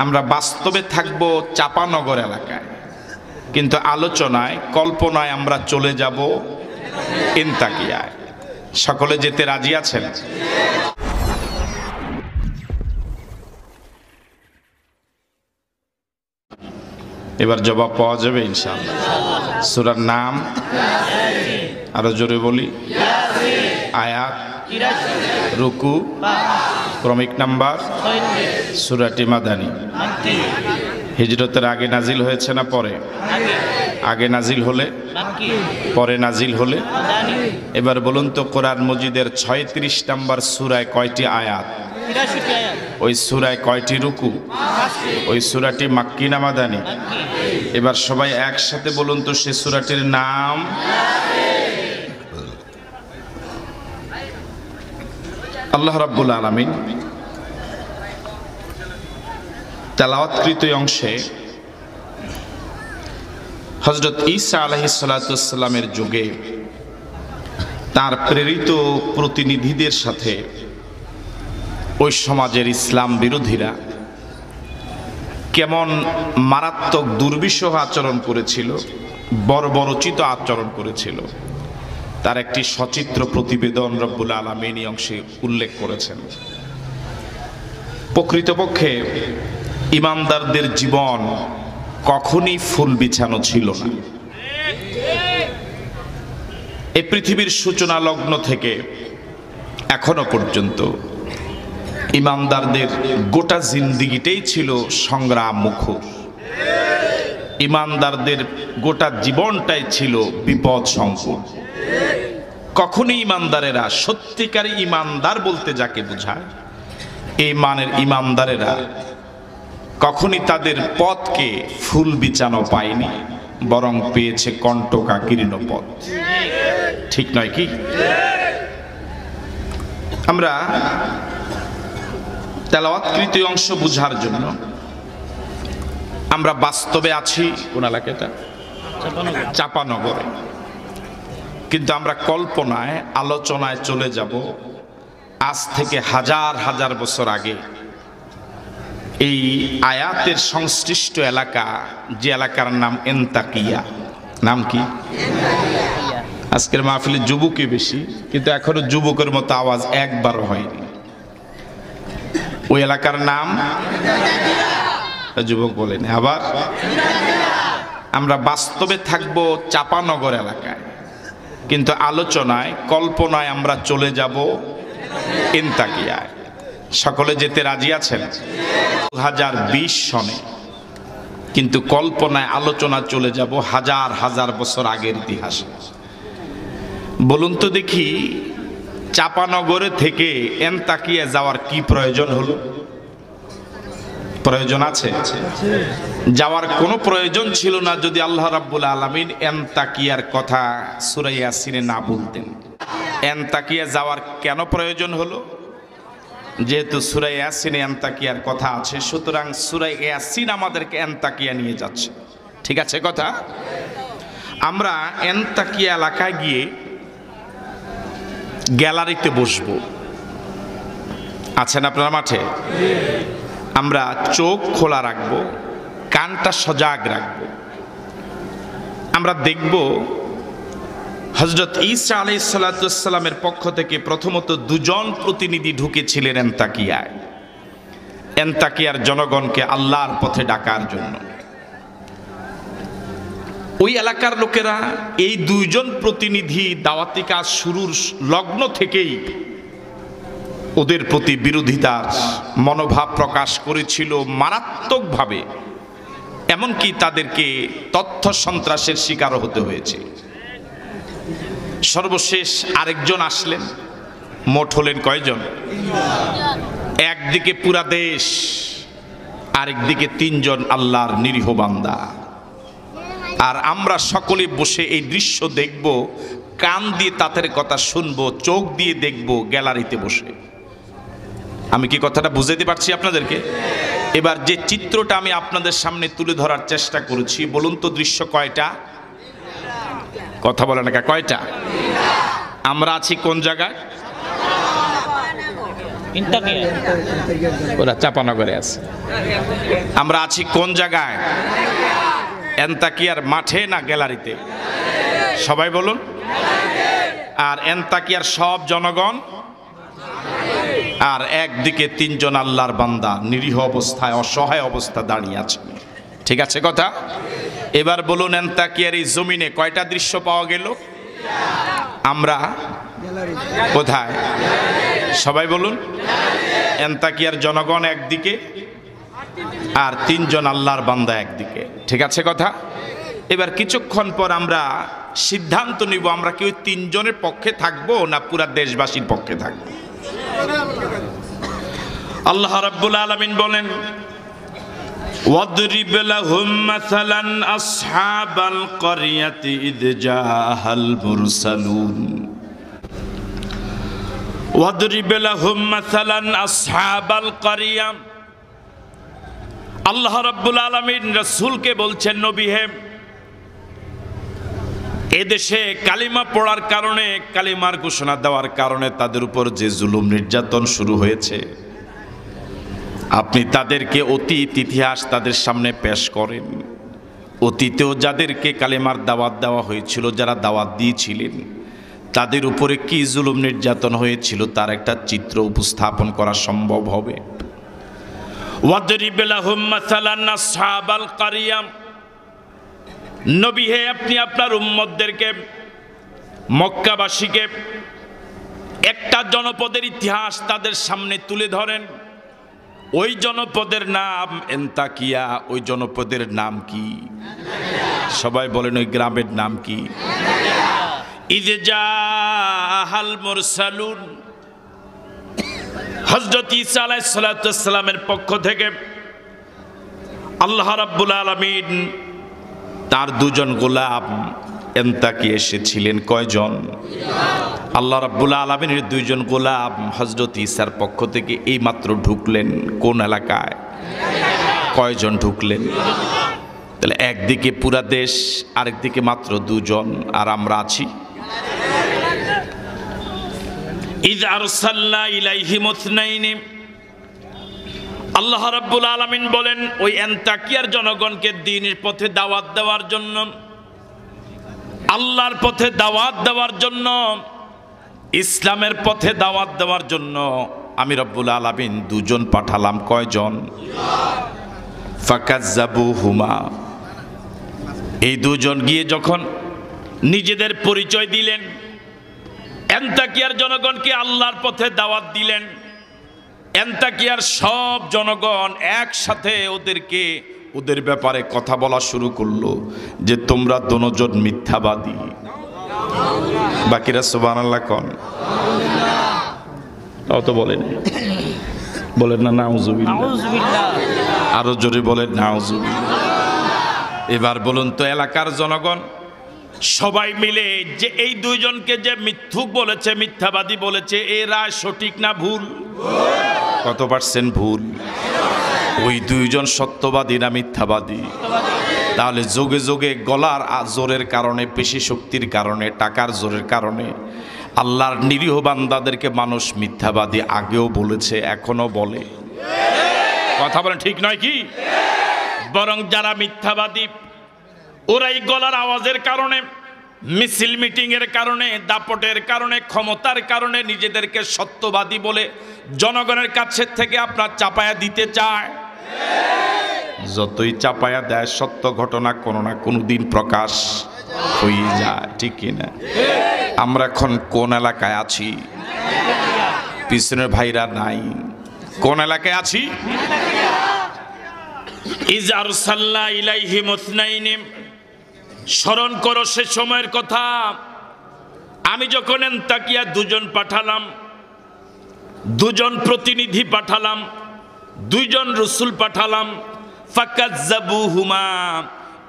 আমরা বাস্তবে থাকব চাপানগর এলাকায়, কিন্তু আলোচনায় কল্পনায় আমরা চলে যাব এন্তাকিয়ায়। সকলে যেতে রাজি আছেন? এবার জবাব পাওয়া যাবে ইনশাআল্লাহ। সূরার নাম আরো জোরে বলি, আয়াত, রুকু, ক্রমিক নাম্বার, সূরাটি মাদানী। হিজরতের আগে নাজিল হয়েছে না পরে? আগে নাজিল হলে, পরে নাজিল হলে? এবার বলুন তো, কোরআন মজিদের 36 নম্বর সূরায় কয়টি আয়াত? ওই সূরায় কয়টি রুকু? ওই সূরাটি মাক্কি না মাদানী? এবার সবাই একসাথে বলুন তো সে সূরাটির নাম। আল্লাহ রাব্বুল আলামিন তেলাওয়াতকৃত অংশে হযরত ঈসা আলাইহিস সালাতু ওয়াসসালামের যুগে তার প্রেরিত প্রতিনিধিদের সাথে ওই সমাজের ইসলাম বিরোধীরা কেমন মারাত্মক দুর্বিষহ আচরণ করেছিল, বর্বরোচিত আচরণ করেছিল, তার একটি সচিত্র প্রতিবেদন রব্বুল আলামিন এই অংশে উল্লেখ করেছেন। প্রকৃতপক্ষে ইমানদারদের জীবন কখনই ফুল বিছানো ছিল না। এই পৃথিবীর সূচনা লগ্ন থেকে এখনো পর্যন্ত ইমানদারদের গোটা জিন্দিগিটাই ছিল সংগ্রাম মুখর। ইমানদারদের গোটা জীবনটাই ছিল বিপদ সংকুল। কখনই ইমানদারেরা, সত্যিকারী ইমানদার বলতে যাকে বোঝায়, এই মানের ইমানদারেরা কখনই তাদের পথকে ফুল বিছানো পায়নি, বরং পেয়েছে কণ্টকাকীর্ণ পথ। ঠিক নয় কি? আমরা তেলাওয়াতকৃত অংশ বুঝার জন্য আমরা বাস্তবে আছি কোন এলাকাটা? চাপানগরে। কিন্তু আমরা কল্পনায়, আলোচনায় চলে যাব আজ থেকে হাজার হাজার বছর আগে। এই আয়াতের সংশ্লিষ্ট এলাকা, যে এলাকার নাম এন্তাকিয়া। নাম কি? আজকের মাহফিলে যুবকই বেশি, কিন্তু এখনো যুবকের মতো আওয়াজ একবারও হয়নি। ওই এলাকার নাম যুবক বলেন। আবার আমরা বাস্তবে থাকব চাপানগর এলাকায়, কিন্তু আলোচনায় কল্পনায় আমরা চলে যাব এন্তাকিয়ায়। সকলে যেতে রাজি আছেন? 2020 সনে, কিন্তু কল্পনায় আলোচনা চলে যাব হাজার হাজার বছর আগের ইতিহাসে। বলুন তো দেখি, চাপানগরে থেকে এন্তাকিয়া যাওয়ার কি প্রয়োজন হলো? প্রয়োজন আছে? যাওয়ার কোনো প্রয়োজন ছিল না যদি আল্লাহ রাব্বুল আলামিন এন্তাকিয়ার কথা সূরা ইয়াসিনে না বলতেন। এন্তাকিয়া যাওয়ার কেন প্রয়োজন হলো? যেহেতু সূরা ইয়াসিনে এন্তাকিয়ার কথা আছে, সুতরাং সূরা ইয়াসিন আমাদেরকে এন্তাকিয়া নিয়ে যাচ্ছে। ঠিক আছে কথা? আমরা এন্তাকিয়া এলাকায় গিয়ে গ্যালারিতে বসবো। আছেন আপনারা মাঠে? আমরা চোখ খোলা রাখবো, কানটা সজাগ রাখবো। আমরা দেখব হযরত ঈসা আলাইহিস সালাতু ওয়াসসালামের পক্ষ থেকে প্রথমত দুজন প্রতিনিধি ঢুকেছিলেন এন্তাকিয়ায়, এন্তাকিয়ার জনগণকে আল্লাহর পথে ডাকার জন্য। ওই এলাকার লোকেরা এই দুইজন প্রতিনিধি দাওয়াতি কাজ শুরুর লগ্ন থেকেই ওদের প্রতি বিরোধিতার মনোভাব প্রকাশ করেছিল মারাত্মকভাবে। এমনকি তাদেরকে তথ্য সন্ত্রাসের শিকার হতে হয়েছে। সর্বশেষ আরেকজন আসলেন, মোট হলেন কয়জন? একদিকে পুরা দেশ, আরেকদিকে 3 জন আল্লাহর নিরীহ বান্দা। আর আমরা সকলে বসে এই দৃশ্য দেখব, কান দিয়ে তাদের কথা শুনবো, চোখ দিয়ে দেখব গ্যালারিতে বসে। আমি কি কথাটা বুঝাতে পারছি আপনাদেরকে? এবার যে চিত্রটা আমি আপনাদের সামনে তুলে ধরার চেষ্টা করেছি, বলুন তো দৃশ্য কয়টা? কথা বলে না, কয়টা? আমরা আছি কোন জায়গায়? ওরা চাপানগরে আছে। আমরা আছি কোন জায়গায়? এন্তাকিয়ার মাঠে না গ্যালারিতে? সবাই বলুন। আর এন্তাকিয়ার সব জনগণ, আর একদিকে তিনজন আল্লাহর বান্দা নিরীহ অবস্থায় অসহায় অবস্থা দাঁড়িয়ে আছে। ঠিক আছে কথা? এবার বলুন, এন্তাকিয়ার এই জমিনে কয়টা দৃশ্য পাওয়া গেল? আমরা কোথায়? সবাই বলুন। এন্তাকিয়ার জনগণ একদিকে আর তিনজন আল্লাহর বান্দা একদিকে। ঠিক আছে কথা? এবার কিছুক্ষণ পর আমরা সিদ্ধান্ত নিব আমরা কি ওই তিনজনের পক্ষে থাকবো না পুরা দেশবাসীর পক্ষে থাকবো। আল্লাহ রাব্বুল আলামিন বলেন, ওয়াদরিব লাহুম মাসালান আসহাবাল ক্বরিয়াতি ইয জাআহাল মুরসালুন। ওয়াদরিব লাহুম মাসালান আসহাবাল ক্বরিয়া। আল্লাহ রাব্বুল আলামিন রাসূলকে বলছেন, নবী হে, এদেশে কালিমা পড়ার কারণে, কালিমার ঘোষণা দেওয়ার কারণে তাদের উপর যে জুলুম নির্যাতন শুরু হয়েছে, আপনি তাদেরকে অতীত ইতিহাস তাদের সামনে পেশ করেন। অতীতেও যাদেরকে কালিমার দাওয়াত দেওয়া হয়েছিল, যারা দাওয়াত দিয়েছিলেন, তাদের উপরে কি জুলুম নির্যাতন হয়েছিল তার একটা চিত্র উপস্থাপন করা সম্ভব হবে। ওয়াদরিব লাহুম মাসালান আসহাবাল ক্বরিয়া। নবী হে, আপনি আপনার উম্মতদেরকে, মক্কাবাসীকে একটা জনপদের ইতিহাস তাদের সামনে তুলে ধরেন। ওই জনপদের নাম এন্তাকিয়া। ওই জনপদের নাম কি? সবাই বলেন, ওই গ্রামের নাম কি? ইয জাআহাল মুরসালুন। হযরত ঈসা আলাইহিস সালাতু ওয়াস সালামের পক্ষ থেকে আল্লাহ রাব্বুল আলামিন তার দুজন গোলাম এন্তাকিয়া এসেছিলেন। কয়জন? আল্লাহ রাব্বুল আলামিনের দুইজন গোলাম হযরত ঈসার পক্ষ থেকে এইমাত্র ঢুকলেন কোন এলাকায়? কয়জন ঢুকলেন? তাহলে একদিকে পুরা দেশ, আরেকদিকে মাত্র দুজন, আর আমরা আছি। ইয আরসালনা ইলাইহিম ইসনাইনি। আল্লাহ রাব্বুল আলামিন বলেন, ওই এন্তাকিয়ার জনগণকে দ্বীনের পথে দাওয়াত দেওয়ার জন্য, আল্লাহর পথে দাওয়াত দেওয়ার জন্য, ইসলামের পথে দাওয়াত দেওয়ার জন্য আমি রব্বুল আলামিন দুজন পাঠালাম। কয়জন? ফাকাজ্জাবুহুমা। এই দুজন গিয়ে যখন নিজেদের পরিচয় দিলেন, এন্তাকিয়ার জনগণকে আল্লাহর পথে দাওয়াত দিলেন, এন্তাকিয়ার সব জনগণ একসাথে ওদের ব্যাপারে কথা বলা শুরু করলো যে তোমরা দুজন মিথ্যাবাদী। বাকিরা সুবহানাল্লাহ কোন? তো বলেন, বলেন না নাউজুবিল্লাহ। আরো জোরে বলেন নাউজুবিল্লাহ। এবার বলুন তো, এলাকার জনগণ সবাই মিলে যে এই দুইজনকে যে মিথ্যুক বলেছে, মিথ্যাবাদী বলেছে, এর রায় সঠিক না ভুল? কত পার্সেন্ট ভুল? ওই দুইজন সত্যবাদী না মিথ্যাবাদী? তাহলে যোগে যোগে গলার জোরের কারণে, পেশি শক্তির কারণে, টাকার জোরের কারণে আল্লাহর নিরীহ বান্দাদেরকে মানুষ মিথ্যাবাদী আগেও বলেছে, এখনো বলে। কথা বলেন, ঠিক নয় কি? বরং যারা মিথ্যাবাদী ওরাই গলার আওয়াজের কারণে, মিছিল মিটিং এর কারণে, দাপটের কারণে, ক্ষমতার কারণে নিজেদেরকে সত্যবাদী বলে জনগণের কাছে থেকে আপনার চাপায়া দিতে চায়। যতই চাপায়া দেয়, সত্য ঘটনা কোনো না কোনো দিন প্রকাশ হয়ে যায়। ঠিক কিনা? আমরা এখন কোন এলাকায় আছি? পিছনের ভাইরা নাই। কোন এলাকায় আছি? ইয আরসালনা ইলাইহিম ইসনাইনি। স্মরণ করো সে সময়ের কথা, আমি যখন এন্তাকিয়া দুজন পাঠালাম, দুজন প্রতিনিধি পাঠালাম, দুইজন রাসূল পাঠালাম। ফাকাজ্জাবুহুমা।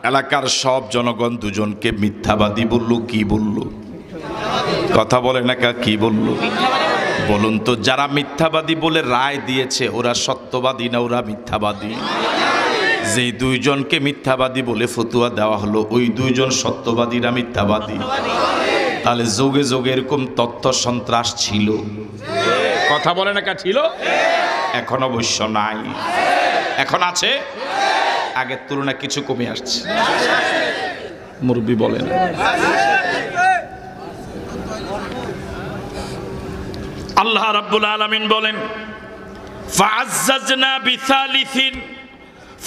এলাকার সব জনগণ দুজনকে মিথ্যাবাদী বলল। কি বলল? কথা বলে না, কি বলল? বলুন তো, যারা মিথ্যাবাদী বলে রায় দিয়েছে ওরা সত্যবাদী না ওরা মিথ্যাবাদী? যে দুইজনকে মিথ্যাবাদী বলে ফতুয়া দেওয়া হলো, ওই দুইজন সত্যবাদী না মিথ্যাবাদী? তাহলে যোগে যোগে এরকম তথ্য সন্ত্রাস ছিল। কথা বলে না, কা ছিল? এখন অবশ্য নাই। এখন আছে, আগের তুলনায় কিছু কমে আসছে। মুরব্বি বলেন। আল্লাহ রাব্বুল আলামিন বলেন, ফাআজ্জাজনা বিসালিসিন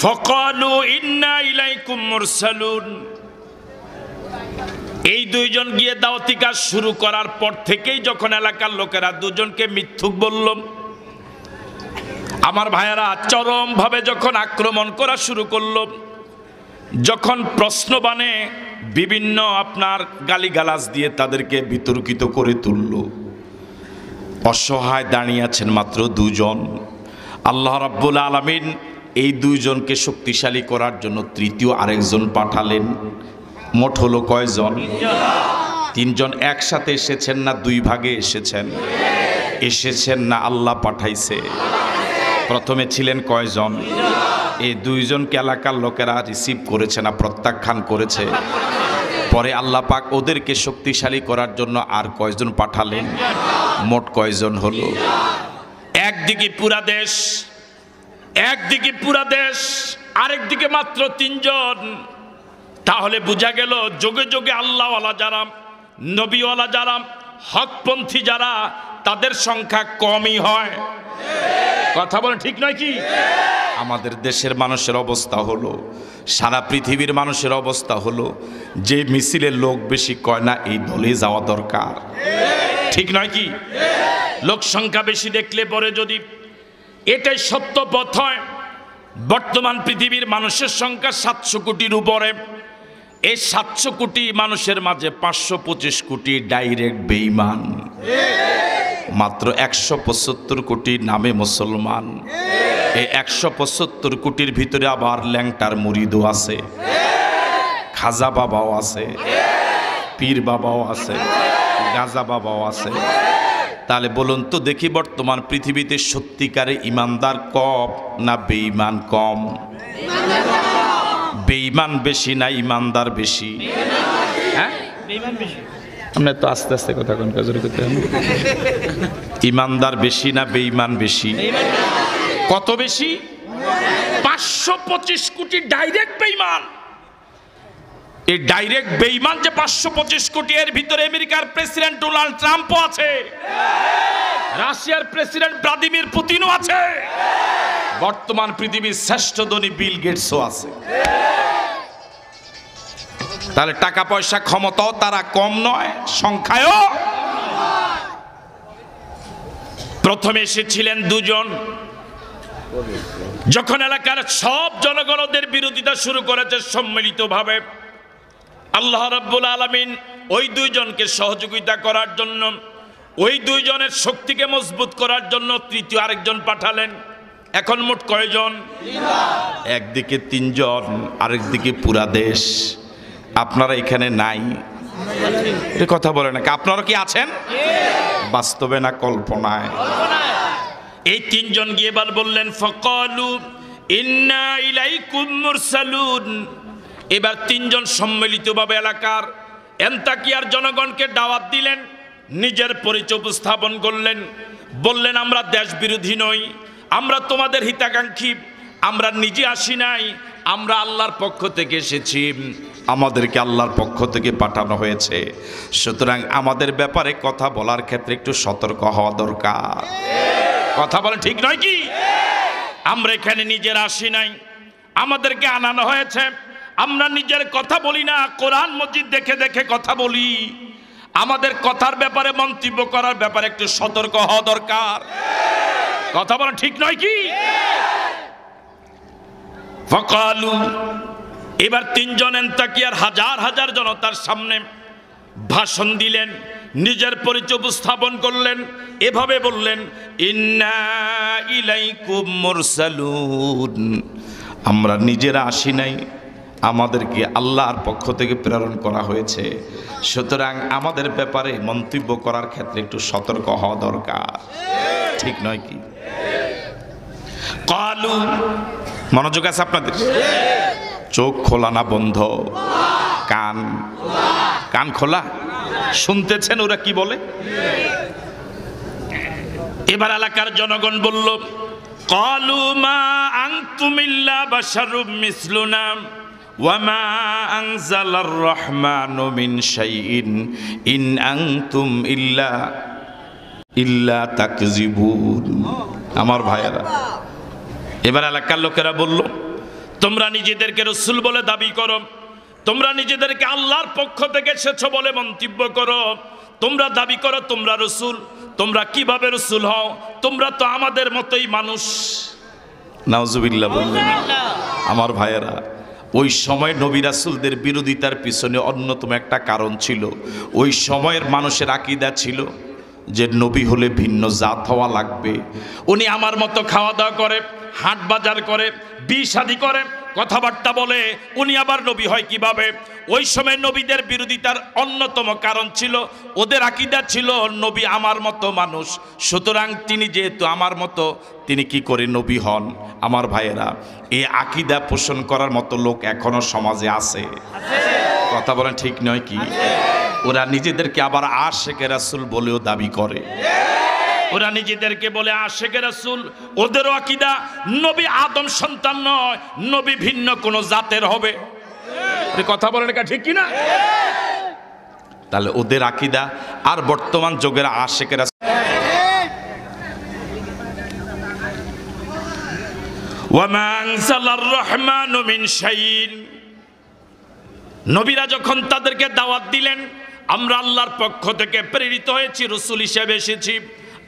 ফাকালু ইন্না ইলাইকুম মুরসালুন। এই দুইজন গিয়ে দাওয়াতি কাজ শুরু করার পর থেকেই যখন এলাকার লোকেরা দুজনকে মিথ্যুক বলল, আমার ভাইয়েরা চরমভাবে যখন আক্রমণ করা শুরু করলো, যখন প্রশ্ন বানে বিভিন্ন আপনার গালিগালাজ দিয়ে তাদেরকে বিতর্কিত করে তুলল, অসহায় দাঁড়িয়ে আছেন মাত্র দুজন। আল্লাহ রাব্বুল আলামিন এই দুইজনকে শক্তিশালী করার জন্য তৃতীয় আরেকজন পাঠালেন। মোট হলো কয়জন? তিনজন। একসাথে এসেছেন না দুই ভাগে এসেছেন? এসেছেন না আল্লাহ পাঠাইছে? প্রথমে ছিলেন কয়জন? এই দুইজনকে এলাকার লোকেরা রিসিভ করেছে না প্রত্যাখ্যান করেছে? পরে আল্লাহ পাক ওদেরকে শক্তিশালী করার জন্য আর কয়জন পাঠালেন? মোট কয়জন হলো? একদিকে পুরা দেশ, একদিকে পুরা দেশ, আরেকদিকে মাত্র তিনজন। তাহলে বোঝা গেল যোগে যোগে আল্লাহওয়ালা যারা, নবীওয়ালা যারা, হকপন্থী যারা, তাদের সংখ্যা কমই হয়। কথা বলে ঠিক নয় কি? আমাদের দেশের মানুষের অবস্থা হলো, সারা পৃথিবীর মানুষের অবস্থা হলো, যে মিছিলের লোক বেশি কয় না এই দলে যাওয়া দরকার। ঠিক নয় কি? লোক সংখ্যা বেশি দেখলে পরে যদি এটাই সত্য পথ হয়, বর্তমান পৃথিবীর মানুষের সংখ্যা 700 কোটির উপরে। এই 700 কোটি মানুষের মাঝে 525 কোটি ডাইরেক্ট বেঈমান, মাত্র 175 কোটি নামে মুসলমান। এই 175 কোটির ভিতরে আবার ল্যাংটার মুরিদও আছে, খাজা বাবাও আছে, পীর বাবাও আছে, গাজা বাবাও আছে। তাহলে বলুন তো দেখি, বর্তমান পৃথিবীতে সত্যিকারে ইমানদার কম না বেঈমান কম? বেঈমান বেশি না ইমানদার বেশি? হ্যাঁ, বেঈমান বেশি। আমরা তো আস্তে আস্তে কথা কোন কাজ করতে হবে। ইমানদার বেশি না বেঈমান বেশি? কত বেশি? 525 কোটি ডাইরেক্ট বেঈমান। এই ডাইরেক্ট বেঈমান যে 525 কোটি, এর ভিতরে আমেরিকার প্রেসিডেন্ট ডোনাল্ড ট্রাম্পও আছে, রাশিয়ার প্রেসিডেন্ট ভ্লাদিমির পুতিনও আছে, বর্তমান পৃথিবীর শ্রেষ্ঠ ধনী বিল গেটসও আছে। তাহলে টাকা পয়সা ক্ষমতাও তারা কম নয়, সংখ্যায়ও। প্রথমে এসেছিলেন দুজন। যখন এলাকার সব জনগণ ওদের বিরোধিতা শুরু করেছে সম্মিলিতভাবে, আল্লাহ রাব্বুল আলামিন ওই দুইজনকে সহযোগিতা করার জন্য, ওই দুইজনের শক্তিকে মজবুত করার জন্য তৃতীয় আরেকজন পাঠালেন। এখন মোট কয়জন? একদিকে তিনজন, আরেকদিকে পুরা দেশ। আপনারা এখানে নাই, এ কথা বলে না? আপনারা কি আছেন? বাস্তবে না কল্পনায়? এই তিনজন গিয়ে এবার বললেন, ফাকালু ইন্না ইলাইকুম মুরসালুন। এবার তিনজন সম্মিলিতভাবে এলাকার এন্তাকিয়ার জনগণকে দাওয়াত দিলেন, নিজের পরিচয় উপস্থাপন করলেন, বললেন আমরা দেশ বিরোধী নই, আমরা তোমাদের হিতাকাঙ্ক্ষী, আমরা নিজে আসি নাই, আমরা আল্লাহর পক্ষ থেকে এসেছি, আমাদেরকে আল্লাহর পক্ষ থেকে পাঠানো হয়েছে। সুতরাং আমাদের ব্যাপারে কথা বলার ক্ষেত্রে একটু সতর্ক হওয়া দরকার। কথা বলে ঠিক নয় কি? আমরা এখানে নিজের আসি নাই, আমাদেরকে আনানো হয়েছে। আমরা নিজের কথা বলি না, কোরআন মজিদ দেখে দেখে কথা বলি। আমাদের কথার ব্যাপারে, মন্তব্য করার ব্যাপারে একটু সতর্ক হওয়া দরকার। কথা বলে ঠিক নয় কি? ফাকালু, এবার তিনজন এন্তাকিয়ার হাজার হাজার জনতার সামনে ভাষণ দিলেন, নিজের পরিচয় উপস্থাপন করলেন, এভাবে বললেন, ইন্না ইলাইকুম মুরসালুন। আমরা নিজেরা আসি নাই, আমাদেরকে আল্লাহর পক্ষ থেকে প্রেরণ করা হয়েছে। সুতরাং আমাদের ব্যাপারে মন্তব্য করার ক্ষেত্রে একটু সতর্ক হওয়া দরকার। ঠিক নয় কি? কালু, মনোযোগ আছে আপনাদের? চোখ খোলা না বন্ধ? কান কান খোলা? শুনতেছেন ওরা কি বলে? এবার এলাকার জনগণ বলল, ক্বালু মা আনতুম ইল্লা বাশারুম মিসলুনা ওয়া মা আনজালার রহমানু মিন শাইইন ইন আনতুম ইল্লা তাকযিবুন। আমার ভাইয়েরা, এবার এলাকার লোকেরা বলল, তোমরা নিজেদেরকে রাসূল বলে দাবি করো, তোমরা নিজেদেরকে আল্লাহর পক্ষ থেকে এসেছো বলে মন্তব্য করো, তোমরা দাবি করো তোমরা রাসূল, তোমরা কিভাবে রাসূল হও? তোমরা তো আমাদের মতোই মানুষ। নাউজুবিল্লাহ বললেন। আমার ভাইয়েরা, ওই সময় নবী রাসূলদের বিরোধিতার পিছনে অন্যতম একটা কারণ ছিল, ওই সময়ের মানুষের আকীদা ছিল যে নবী হলে ভিন্ন জাত হওয়া লাগবে। উনি আমার মতো খাওয়া দাওয়া করে, হাট বাজার করে, বিয়ে শাদী করে, কথাবার্তা বলে, উনি আবার নবী হয় কিভাবে? ওই সময় নবীদের বিরোধিতার অন্যতম কারণ ছিল, ওদের আকীদা ছিল নবী আমার মতো মানুষ, সুতরাং তিনি যেহেতু আমার মতো, তিনি কি করে নবী হন? আমার ভাইয়েরা, এই আকীদা পোষণ করার মতো লোক এখনো সমাজে আছে। কথা বলেন ঠিক নয় কি? ওরা নিজেদেরকে আবার আশিকে রাসূল বলেও দাবি করে। ওরা নিজেদেরকে বলে আশিকে রাসূল, ওদেরও আকীদা নবী আদম সন্তান নয়, নবী ভিন্ন কোন জাতের হবে। কথা বলেন এটা ঠিক কি না? তাহলে ওদের আকীদা আর বর্তমান যুগের আশিকে রাসূল। ওয়া মা আনজালার রহমানু মিন শাইইন, নবীরা যখন তাদেরকে দাওয়াত দিলেন, আমরা আল্লাহর পক্ষ থেকে প্রেরিত হয়েছি, রাসূল হিসেবে এসেছি,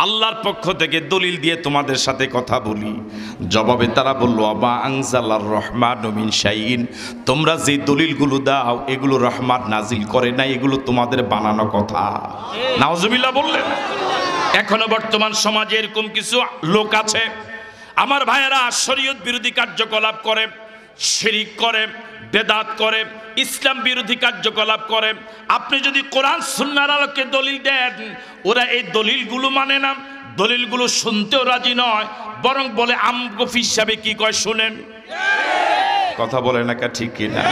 আল্লাহর পক্ষ থেকে দলিল দিয়ে তোমাদের সাথে কথা বলি। জবাবে তারা বলল, ওয়া আনজালার রহমানু মিন শাইইন, তোমরা যে দলিলগুলো দাও এগুলো রহমান নাজিল করে না, এগুলো তোমাদের বানানো কথা। নাউজুবিল্লাহ বললেন। এখনো বর্তমান সমাজে এরকম কিছু লোক আছে আমার ভাইয়েরা, শরীয়ত বিরোধী কার্যকলাপ করে, শিরিক করে, বেদাত করে, ইসলাম বিরোধী কার্যকলাপ করে। আপনি যদি কোরআন সুন্নাহর আলোকে দলিল দেন, ওরা এই দলিলগুলো মানে না, দলিলগুলো শুনতেও রাজি নয়, বরং বলে আমগফি হিসাবে কি কয় শুনেন। কথা বলে না ঠিক কিনা?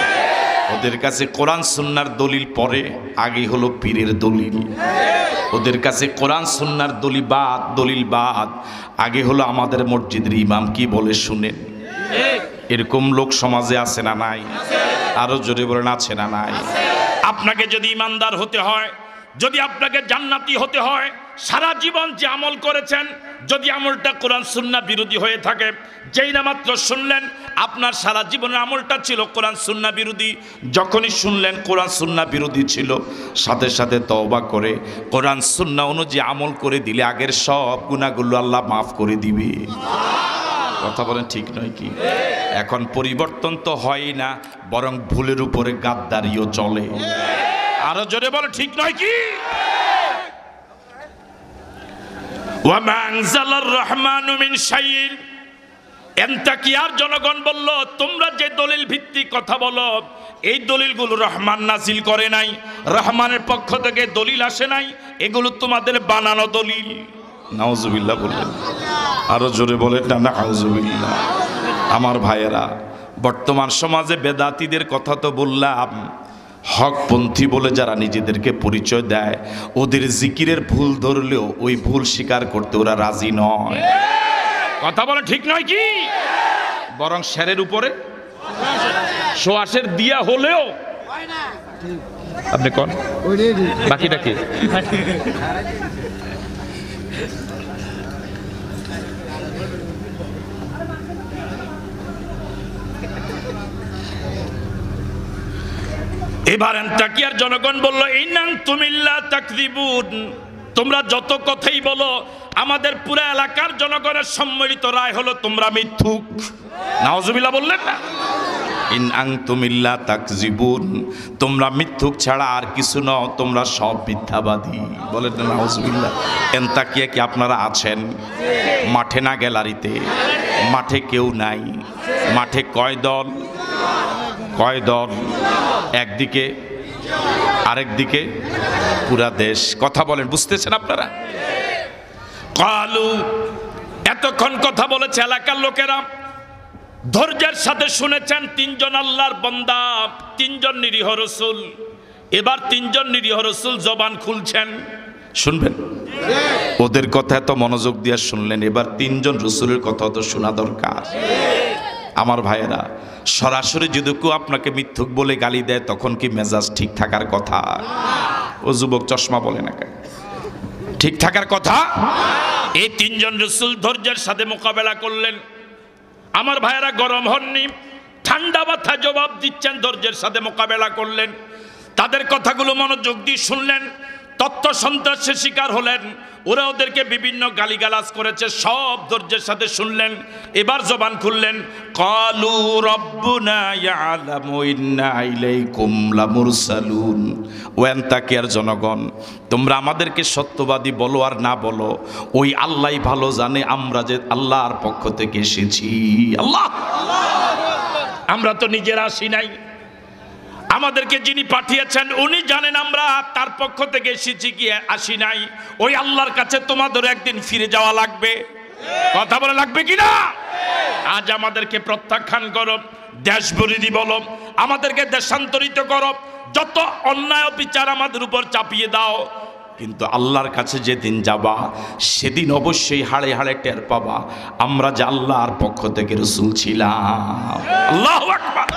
ওদের কাছে কোরআন সুন্নাহর দলিল পরে, আগে হলো পীরের দলিল। ওদের কাছে কোরআন সুন্নাহর দলিল বাদ, আগে হলো আমাদের মসজিদের ইমাম কি বলে শুনেন। এরকম লোক সমাজে আছে না নাই? আরো জোরে বলেন আছে না নাই? আপনাকে যদি ইমানদার হতে হয়, যদি আপনাকে জান্নাতি হতে হয়, সারা জীবন যে আমল করেছেন, যদি আমলটা কোরআন সুন্নাহ বিরোধী হয়ে থাকে, যেই না মাত্র শুনলেন আপনার সারা জীবনের আমলটা ছিল কোরআন সুন্নাহ বিরোধী, যখনই শুনলেন কোরআন সুন্নাহ বিরোধী ছিল, সাথে সাথে তওবা করে কোরআন সুন্নাহ অনুযায়ী আমল করে দিলে আগের সব গুনাহগুলো আল্লাহ মাফ করে দিবে। কথা বলেন ঠিক নয় কি? এখন পরিবর্তন তো হয় না, বরং ভুলের উপরে গাদ্দারিও চলে। আরো জোরে বলে ঠিক নয় কি? ওয়া মা আনজালার রহমানু মিন শাইইন, এন্তাকিয়ার জনগণ বলল, তোমরা যে দলিল ভিত্তিক কথা বলো, এই দলিলগুলো রহমান নাজিল করে নাই, রহমানের পক্ষ থেকে দলিল আসে নাই, এগুলো তোমাদের বানানো দলিল। নাউজুবিল্লাহ বললেন। আরো জোরে বলেন না নাউজুবিল্লাহ। আমার ভাইয়েরা, বর্তমান সমাজে বেদাতীদের কথা তো বললাম, হকপন্থী বলে যারা নিজেদেরকে পরিচয় দেয়, ওদের জিকিরের ভুল ধরলেও ওই ভুল স্বীকার করতে ওরা রাজি নয়। কথা বলে ঠিক নয় কি? বরং শেরের উপরে সোয়াশের দিয়া হলেও আপনি কোন বাকিটা কি? এবার আন্তাকিয়ার জনগণ বলল, ইন্নান তুমিল্লা তাকযিবুন, তোমরা যত কথাই বলো, আমাদের পুরো এলাকার জনগণের সম্মিলিত রায় হলো তোমরা মিথ্যুক। নাউজুবিল্লাহ বললেন না? ইন আনতুম ইল্লা তাকযিবুন, তোমরা মিথ্যুক ছাড়া আর কিছু নও, তোমরা সব মিথ্যাবাদী। বলেন না নাউজুবিল্লাহ। এন্তাকিয়া কি আপনারা আছেন? মাঠে না গ্যালারিতে? মাঠে কেউ নাই। মাঠে কয় দল? কয় দল? একদিকে, আরেক দিকে পুরা দেশ। কথা বলেন, বুঝতেছেন আপনারা? কালু, এতক্ষণ কথা বলেছে এলাকার লোকেরা, ধৈর্যের সাথে শুনেছেন। তিনজন আল্লাহর বান্দা, তিনজন নিরীহ রাসূল। এবার তিনজন নিরীহ রাসূল জবান খুলছেন, শুনবেন। ওদের কথা এত মনোযোগ দিয়ে শুনলেন, এবার তিনজন রসুলের কথা তো শোনা দরকার। আমার ভাইয়েরা, সরাসরি যদি কেউ আপনাকে মিথ্যুক বলে গালি দেয় তখন কি মেজাজ ঠিক থাকার কথা? ও যুবক চশমা বলে না কেন? ঠিক থাকার কথা। এই তিনজন রসুল ধৈর্যের সাথে মোকাবেলা করলেন। আমার ভাইয়েরা গরম হননি, ঠান্ডা মাথায় জবাব দিচ্ছেন, ধৈর্যের সাথে মোকাবেলা করলেন। তাদের কথাগুলো মনোযোগ দিয়ে শুনলেন, তথ্য সন্ত্রাসের শিকার হলেন, ওরা ওদেরকে বিভিন্ন গালিগালাজ করেছে, সব ধৈর্যের সাথে শুনলেন। এবার জবান খুললেন, ক্বালু রাব্বুনা ইয়ালামু ইন্না ইলাইকুম লামুরসালুন। ও আনতাকিয়ার জনগণ, তোমরা আমাদেরকে সত্যবাদী বলো আর না বলো, ওই আল্লাহই ভালো জানে আমরা যে আল্লাহর পক্ষ থেকে এসেছি। আল্লাহ, আমরা তো নিজেরা আসি নাই, আমাদেরকে যিনি পাঠিয়েছেন উনি জানেন আমরা তার পক্ষ থেকে এসেছি কি আসি নাই। ওই আল্লাহর কাছে তোমাদের একদিন ফিরে যাওয়া লাগবে। কথা বলা লাগবে কিনা? আজ আমাদেরকে প্রত্যাখ্যান করো, দেশবিরোধী বলো, আমাদেরকে দেশান্তরিত করো, যত অন্যায় বিচার আমাদের উপর চাপিয়ে দাও, কিন্তু আল্লাহর কাছে যেদিন যাবা সেদিন অবশ্যই হাড়ে হাড়ে টের পাবা আমরা যে আল্লাহর পক্ষ থেকে রাসূল ছিলাম। আল্লাহু আকবার।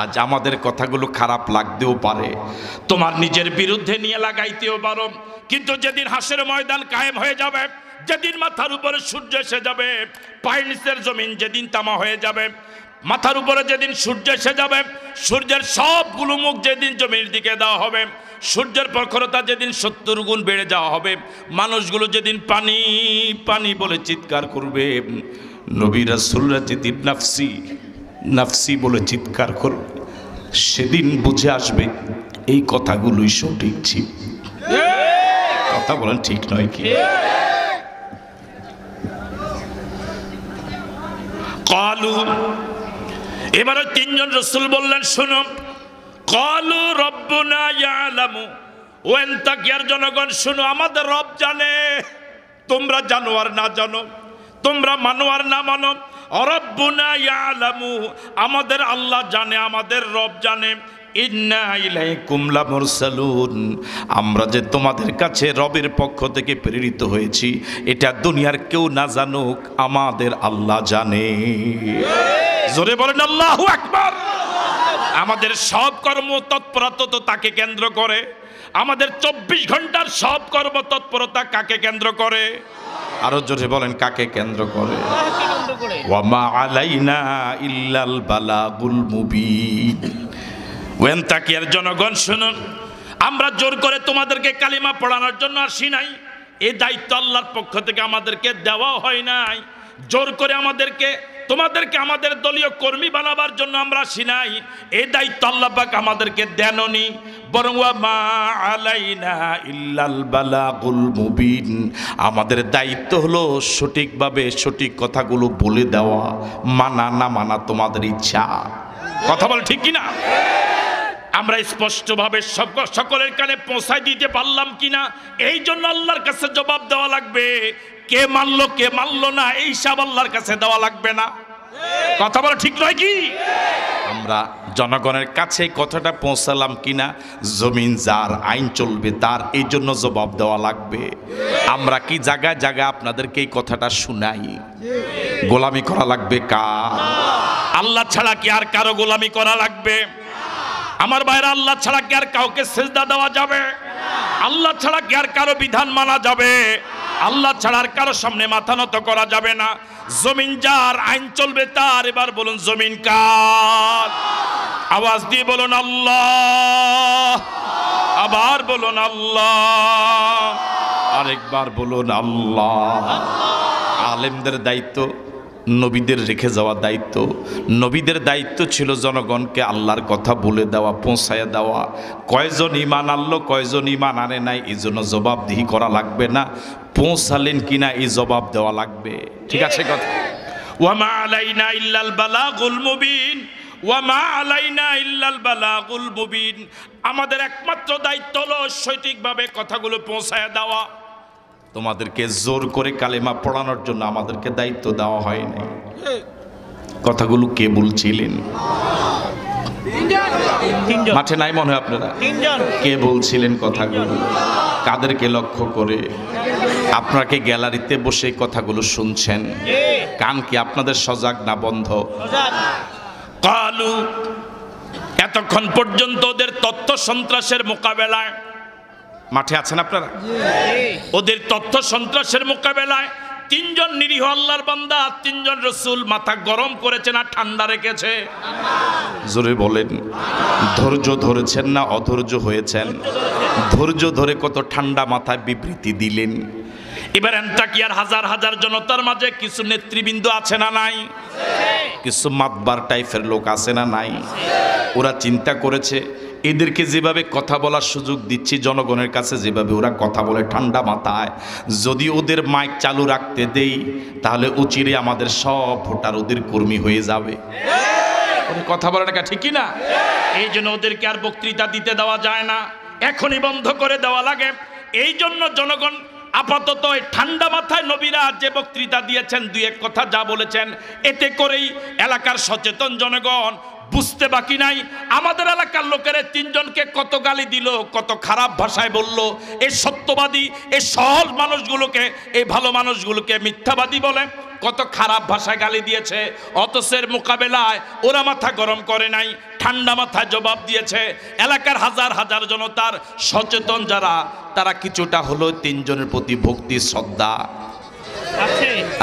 আজ আমাদের কথাগুলো খারাপ লাগতেও পারে, তোমার নিজের বিরুদ্ধে নিয়ে লাগাইতেও পারো, কিন্তু যেদিন হাসরের ময়দান কায়েম হয়ে যাবে, যেদিন মাথার উপরে সূর্য এসে যাবে, পায়ের নিচের জমিন যেদিন তামা হয়ে যাবে, মাথার উপরে যেদিন সূর্য এসে যাবে, সূর্যের সবগুলো মুখ যেদিন জমির দিকে দেওয়া হবে, সূর্যের প্রখরতা যেদিন 70 গুণ বেড়ে যাওয়া হবে, মানুষগুলো যেদিন পানি পানি বলে চিৎকার করবে, নবী রাসূলরা যেদিন নাফসি নাফসি বলে চিৎকার করবে, সেদিন বুঝে আসবে এই কথাগুলোই সঠিক ছিল। কথা বলেন ঠিক নয় কি? ক্বালু, এবারে তিনজন রাসূল বললেন, শোনো, ক্বালু রাব্বুনা ইয়ালামু, ও আনতাকিয়ার জনগণ শোনো, আমাদের রব জানে, তোমরা জানো আর না জানো, তোমরা মানো আর না মানো, রব্বুনা ইয়ালামু, আমাদের আল্লাহ জানে, আমাদের রব জানে, ইন্না ইলাইকুম লামুরসালুন, আমরা যে তোমাদের কাছে রবের পক্ষ থেকে প্রেরিত হয়েছি এটা দুনিয়ার কেউ না জানুক, আমাদের আল্লাহ জানে। জোরে বলেন আল্লাহু আকবার। আমাদের সব কর্ম তৎপরতা তো তাকে কেন্দ্র করে, আমাদের 24 ঘন্টার সব কর্ম তৎপরতা কাকে কেন্দ্র করে? আরো জোরে বলেন, কাকে কেন্দ্র করে? ওয়া মা আলাইনা ইল্লাল বালাগুল মুবিন। ওয়েন তাকিয়ার জনগণ শুনুন, আমরা জোর করে তোমাদেরকে কালিমা পড়ানোর জন্য আসি নাই, এই দায়িত্ব আল্লাহর পক্ষ থেকে আমাদেরকে দেওয়া হয় নাই। জোর করে তোমাদেরকে আমাদের দলীয় কর্মী বানাবার জন্য আমরা আসি নাই, এই দায়িত্ব আল্লাহ পাক আমাদেরকে দেননি, বরং ওয়া মা আলাইনা ইল্লাল বালাগুল মুবিন, আমাদের দায়িত্ব হলো সঠিকভাবে সঠিক কথাগুলো বলে দেওয়া, মানা না মানা তোমাদের ইচ্ছা। কথা বল ঠিক কিনা? আমরা স্পষ্টভাবে সকলের কানে পৌঁছায় দিতে পারলাম কিনা, এই জন্য আল্লাহর কাছে জবাব দেওয়া লাগবে। কে মানলো কে মানলো না এই সব আল্লাহর কাছে দেওয়া লাগবে না। কথা বলা ঠিক নয় কি? আমরা জনগণের কাছে কথাটা পৌঁছালাম কিনা, জমিন যার, আইন চলবে তার, এই জন্য জবাব দেওয়া লাগবে। আমরা কি জায়গায় জায়গায় আপনাদেরকে এই কথাটা শুনাই? গোলামি করা লাগবে কার? আল্লাহ ছাড়া কি আর কারো গোলামি করা লাগবে? আমার ভাইরা, আল্লাহ ছাড়া কি আর কাউকে সিজদা দেওয়া যাবে? আল্লাহ ছাড়া কি আর কারো বিধান মানা যাবে? আল্লাহ ছাড়া আর কারো সামনে মাথা নত করা যাবে না। জমিন যার, আইন চলবে তার। এবার বলুন জমিন কার? আওয়াজ দিয়ে বলুন আল্লাহ। আবার বলুন আল্লাহ। আরেকবার বলুন আল্লাহ। আলেমদের দায়িত্ব, নবীদের রেখে যাওয়া দায়িত্ব। নবীদের দায়িত্ব ছিল জনগণকে আল্লাহর কথা বলে দেওয়া, পৌঁছায় দেওয়া। কয়জন ঈমান আনলো, কয়জন ঈমান আনে নাই, এই জন্য জবাবদিহি করা লাগবে না। পৌঁছালেন কিনা এই জবাব দেওয়া লাগবে। ঠিক আছে কথা? ওয়া মা আলাইনা ইল্লাল বালাগুল মুবিন, ওয়া মা আলাইনা ইল্লাল বালাগুল মুবিন। আমাদের একমাত্র দায়িত্ব হলো সঠিকভাবে কথাগুলো পৌঁছায় দেওয়া। তোমাদেরকে জোর করে কালেমা পড়ানোর জন্য আমাদেরকে দায়িত্ব দেওয়া হয়নি। কথাগুলো কে বলছিলেন? মাঠে নাই মনে হয় আপনারা? কে বলছিলেন কথাগুলো? কাদেরকে লক্ষ্য করে? আপনাকে গ্যালারিতে বসে এই কথাগুলো শুনছেন, কান কি আপনাদের সজাগ না বন্ধ? কালু, এতক্ষণ পর্যন্ত ওদের তথ্য সন্ত্রাসের মোকাবেলায় মাঠে আছেন আপনারা? ওদের তথ্য সন্ত্রাসের মোকাবেলায় তিনজন নিরীহ আল্লাহর বান্দা, তিনজন রসুল মাথা গরম করেছে না ঠান্ডা রেখেছে? জোরে বলেন। ধৈর্য ধরেছেন না অধৈর্য হয়েছেন? ধৈর্য ধরে কত ঠান্ডা মাথায় বিবৃতি দিলেন। এবার এন্টাকিয়ার হাজার হাজার জনতার মাঝে কিছু নেতৃবৃন্দ আছে না নাই? কিছু মাতবার টাইপের লোক আছে না নাই? ওরা চিন্তা করেছে এদেরকে যেভাবে কথা বলার সুযোগ দিচ্ছি, জনগণের কাছে যেভাবে ওরা কথা বলে ঠান্ডা মাথায়, যদি ওদের মাইক চালু রাখতে দেই তাহলে অচিরে আমাদের সব ভোটার ওদের কর্মী হয়ে যাবে। কথা বলাটা ঠিকই না? এই জন্য ওদেরকে আর বক্তৃতা দিতে দেওয়া যায় না, এখনই বন্ধ করে দেওয়া লাগে। এই জন্য জনগণ আপাতত ঠান্ডা মাথায় নবীরা যে বক্তৃতা দিয়েছেন, দুই এক কথা যা বলেছেন, এতে করেই এলাকার সচেতন জনগণ বুঝতে বাকি নাই আমাদের এলাকার লোকেরা তিনজনকে কত গালি দিল, কত খারাপ ভাষায় বলল। এই সত্যবাদী, এই সহজ মানুষগুলোকে, এই ভালো মানুষগুলোকে মিথ্যাবাদী বলে কত খারাপ ভাষায় গালি দিয়েছে। অথচের মোকাবেলায় ওরা মাথা গরম করে নাই, ঠান্ডা মাথায় জবাব দিয়েছে। এলাকার হাজার হাজার জনতার সচেতন যারা, তারা কিছুটা হলো তিনজনের প্রতি ভক্তি শ্রদ্ধা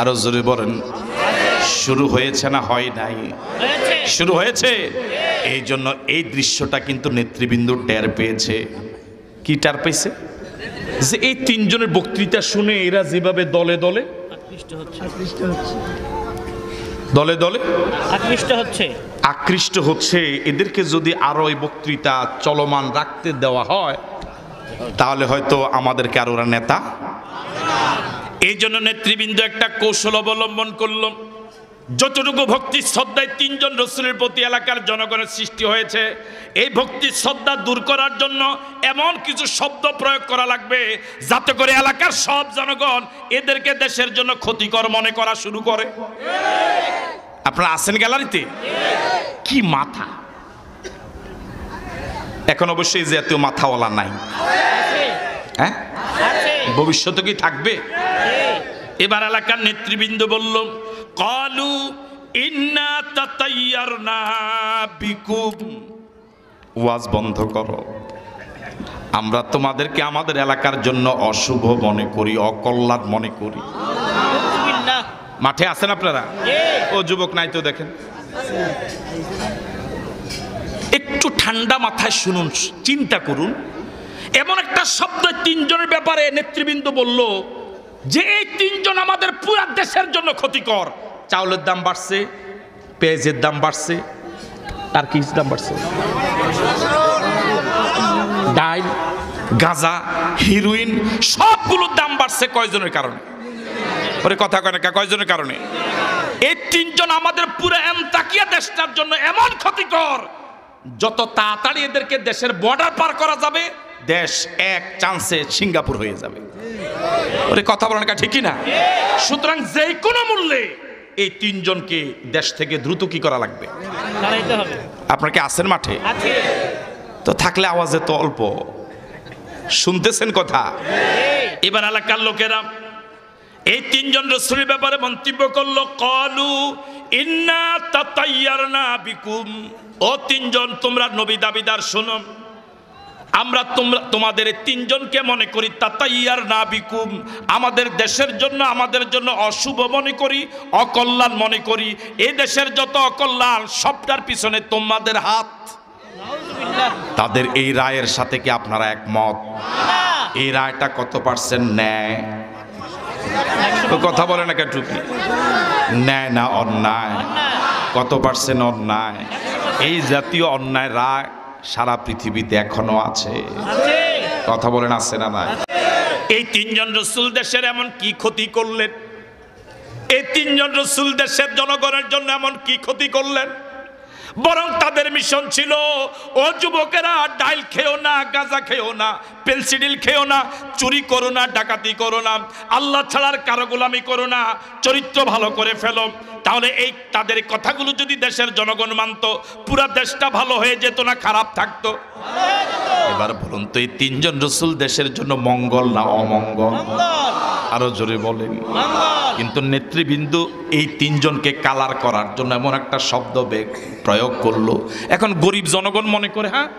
আরো জোরে বলেন শুরু হয়েছে না হয় নাই? শুরু হয়েছে। এই জন্য এই দৃশ্যটা কিন্তু নেতৃবৃন্দ টের পেয়েছে। কি টের পেয়েছে? যে এই তিনজনের বক্তৃতা শুনে এরা যেভাবে দলে দলে দলে দলে আকৃষ্ট হচ্ছে, এদেরকে যদি আরো এই বক্তৃতা চলমান রাখতে দেওয়া হয় তাহলে হয়তো আমাদেরকে আর ওরা নেতা। এই জন্য নেতৃবৃন্দ একটা কৌশল অবলম্বন করলো। যতটুকু ভক্তি শ্রদ্ধায় তিনজন রসুলের প্রতি এলাকার জনগণের সৃষ্টি হয়েছে, এই ভক্তি শ্রদ্ধা দূর করার জন্য এমন কিছু শব্দ প্রয়োগ করা লাগবে যাতে করে এলাকার সব জনগণ এদেরকে দেশের জন্য ক্ষতিকর মনে করা শুরু করে। আপনারা আছেন গ্যালারিতে? কি মাথা! এখন অবশ্যই জাতীয় মাথাওয়ালা নাই, হ্যাঁ? ভবিষ্যতে কি থাকবে? এবার এলাকার নেতৃবৃন্দ বলল, কালু ইন্না তাতাইয়ারনা বিকুম। ওয়াজ বন্ধ করো, আমরা তোমাদেরকে আমাদের এলাকার জন্য অশুভ মনে করি, অকল্যাণ মনে করি। মাঠে আছেন আপনারা? ও যুবক নাই তো দেখেন, একটু ঠান্ডা মাথায় শুনুন, চিন্তা করুন। এমন একটা শব্দ তিনজনের ব্যাপারে নেতৃবৃন্দ বলল যে এই তিনজন আমাদের পুরো দেশের জন্য ক্ষতিকর। চাউলের দাম বাড়ছে, পেঁয়াজের দাম বাড়ছে, আর কি দাম বাড়ছে? ডাল, গাঁজা, হিরোইন, সবগুলোর দাম বাড়ছে। কয়জনের কারণে? ওরে কথা কয় না, কয়জনের কারণে? এই তিনজন আমাদের পুরো এন্তাকিয়া দেশটার জন্য এমন ক্ষতিকর, যত তাড়াতাড়ি এদেরকে দেশের বর্ডার পার করা যাবে, দেশ এক চান্সে সিঙ্গাপুর হয়ে যাবে। ওরে কথা বলেন না, ঠিকই না? সুতরাং যে কোনো মূল্যে এই তিনজনকে দেশ থেকে দ্রুত কি করা লাগবে? আপনার কি আছেন মাঠে? তো থাকলে আওয়াজে তো অল্প শুনতেছেন কথা। এবার এলাকার লোকেরা এই তিনজন রসুলের ব্যাপারে মন্তব্য করলো, কালু ইন্না তাতাইয়ারনা বিকুম। ও তিনজন, তোমরা নবী দাবিদার শোনো, আমরা তোমাদের তিনজনকে মনে করি তাতাইয়ারনা বিকুম, আমাদের দেশের জন্য, আমাদের জন্য অশুভ মনে করি, অকল্যাণ মনে করি। এই দেশের যত অকল্যাণ সবটার পিছনে তোমাদের হাত। তাদের এই রায়ের সাথে কি আপনারা একমত? এই রায়টা কত পার্সেন্ট ন্যায়? কথা বলে না কেটুকি? ন্যায় না অন্যায়? কত পার্সেন্ট অন্যায়? এই জাতীয় অন্যায় রায় সারা পৃথিবীতে এখনো আছে। কথা বলেন, আছে না নাই? এই তিনজন রসুল দেশের এমন কি ক্ষতি করলেন? এই তিনজন রসুল দেশের জনগণের জন্য এমন কি ক্ষতি করলেন? বরং তাদের মিশন ছিল, ও যুবকেরা, ডাইল খেও না, গাঁজা খেও না, পেন্সিডিল খেও না, চুরি করো না, ডাকাতি করো না, আল্লাহ ছাড়ার কারো গোলামি করো না, চরিত্র ভালো করে ফেলো। তাহলে এই তাদের কথাগুলো যদি দেশের জনগণ মানত, পুরা দেশটা ভালো হয়ে যেত না খারাপ থাকতো? এবার বলুন তো এই তিনজন রসুল দেশের জন্য মঙ্গল না অমঙ্গল? আরো জোরে বলেন। কিন্তু নেতৃবৃন্দ এই তিনজনকে কালার করার জন্য এমন একটা শব্দ প্রয়োগ করলো, এখন গরিব জনগণ মনে করে হ্যাঁ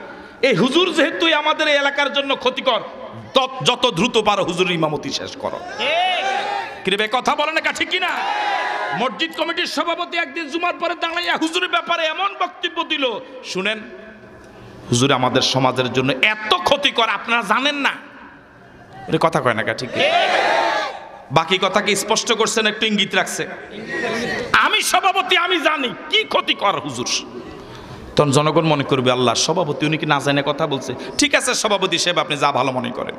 এই হুজুর যেহেতু আমাদের এই এলাকার জন্য ক্ষতিকর, যত দ্রুত পারো হুজুর ইমামতি শেষ করো। কিরে কথা বলে না ঠিক কিনা? মসজিদ কমিটির সভাপতি একদিন জুমার পরে দাঁড়াইয়া হুজুরের ব্যাপারে এমন বক্তব্য দিল, শুনেন হুজুর আমাদের সমাজের জন্য এত ক্ষতিকর আপনারা জানেন না। কথা কয় না ঠিক? বাকি কথা কি স্পষ্ট করছেন, একটু ইঙ্গিত রাখছে? আমি সভাপতি, আমি জানি কি ক্ষতিকর হুজুর। তখন জনগণ মনে করবে আল্লাহ সভাপতি উনি কি না জানে কথা বলছে। ঠিক আছে সভাপতি সাহেব, আপনি যা ভালো মনে করেন।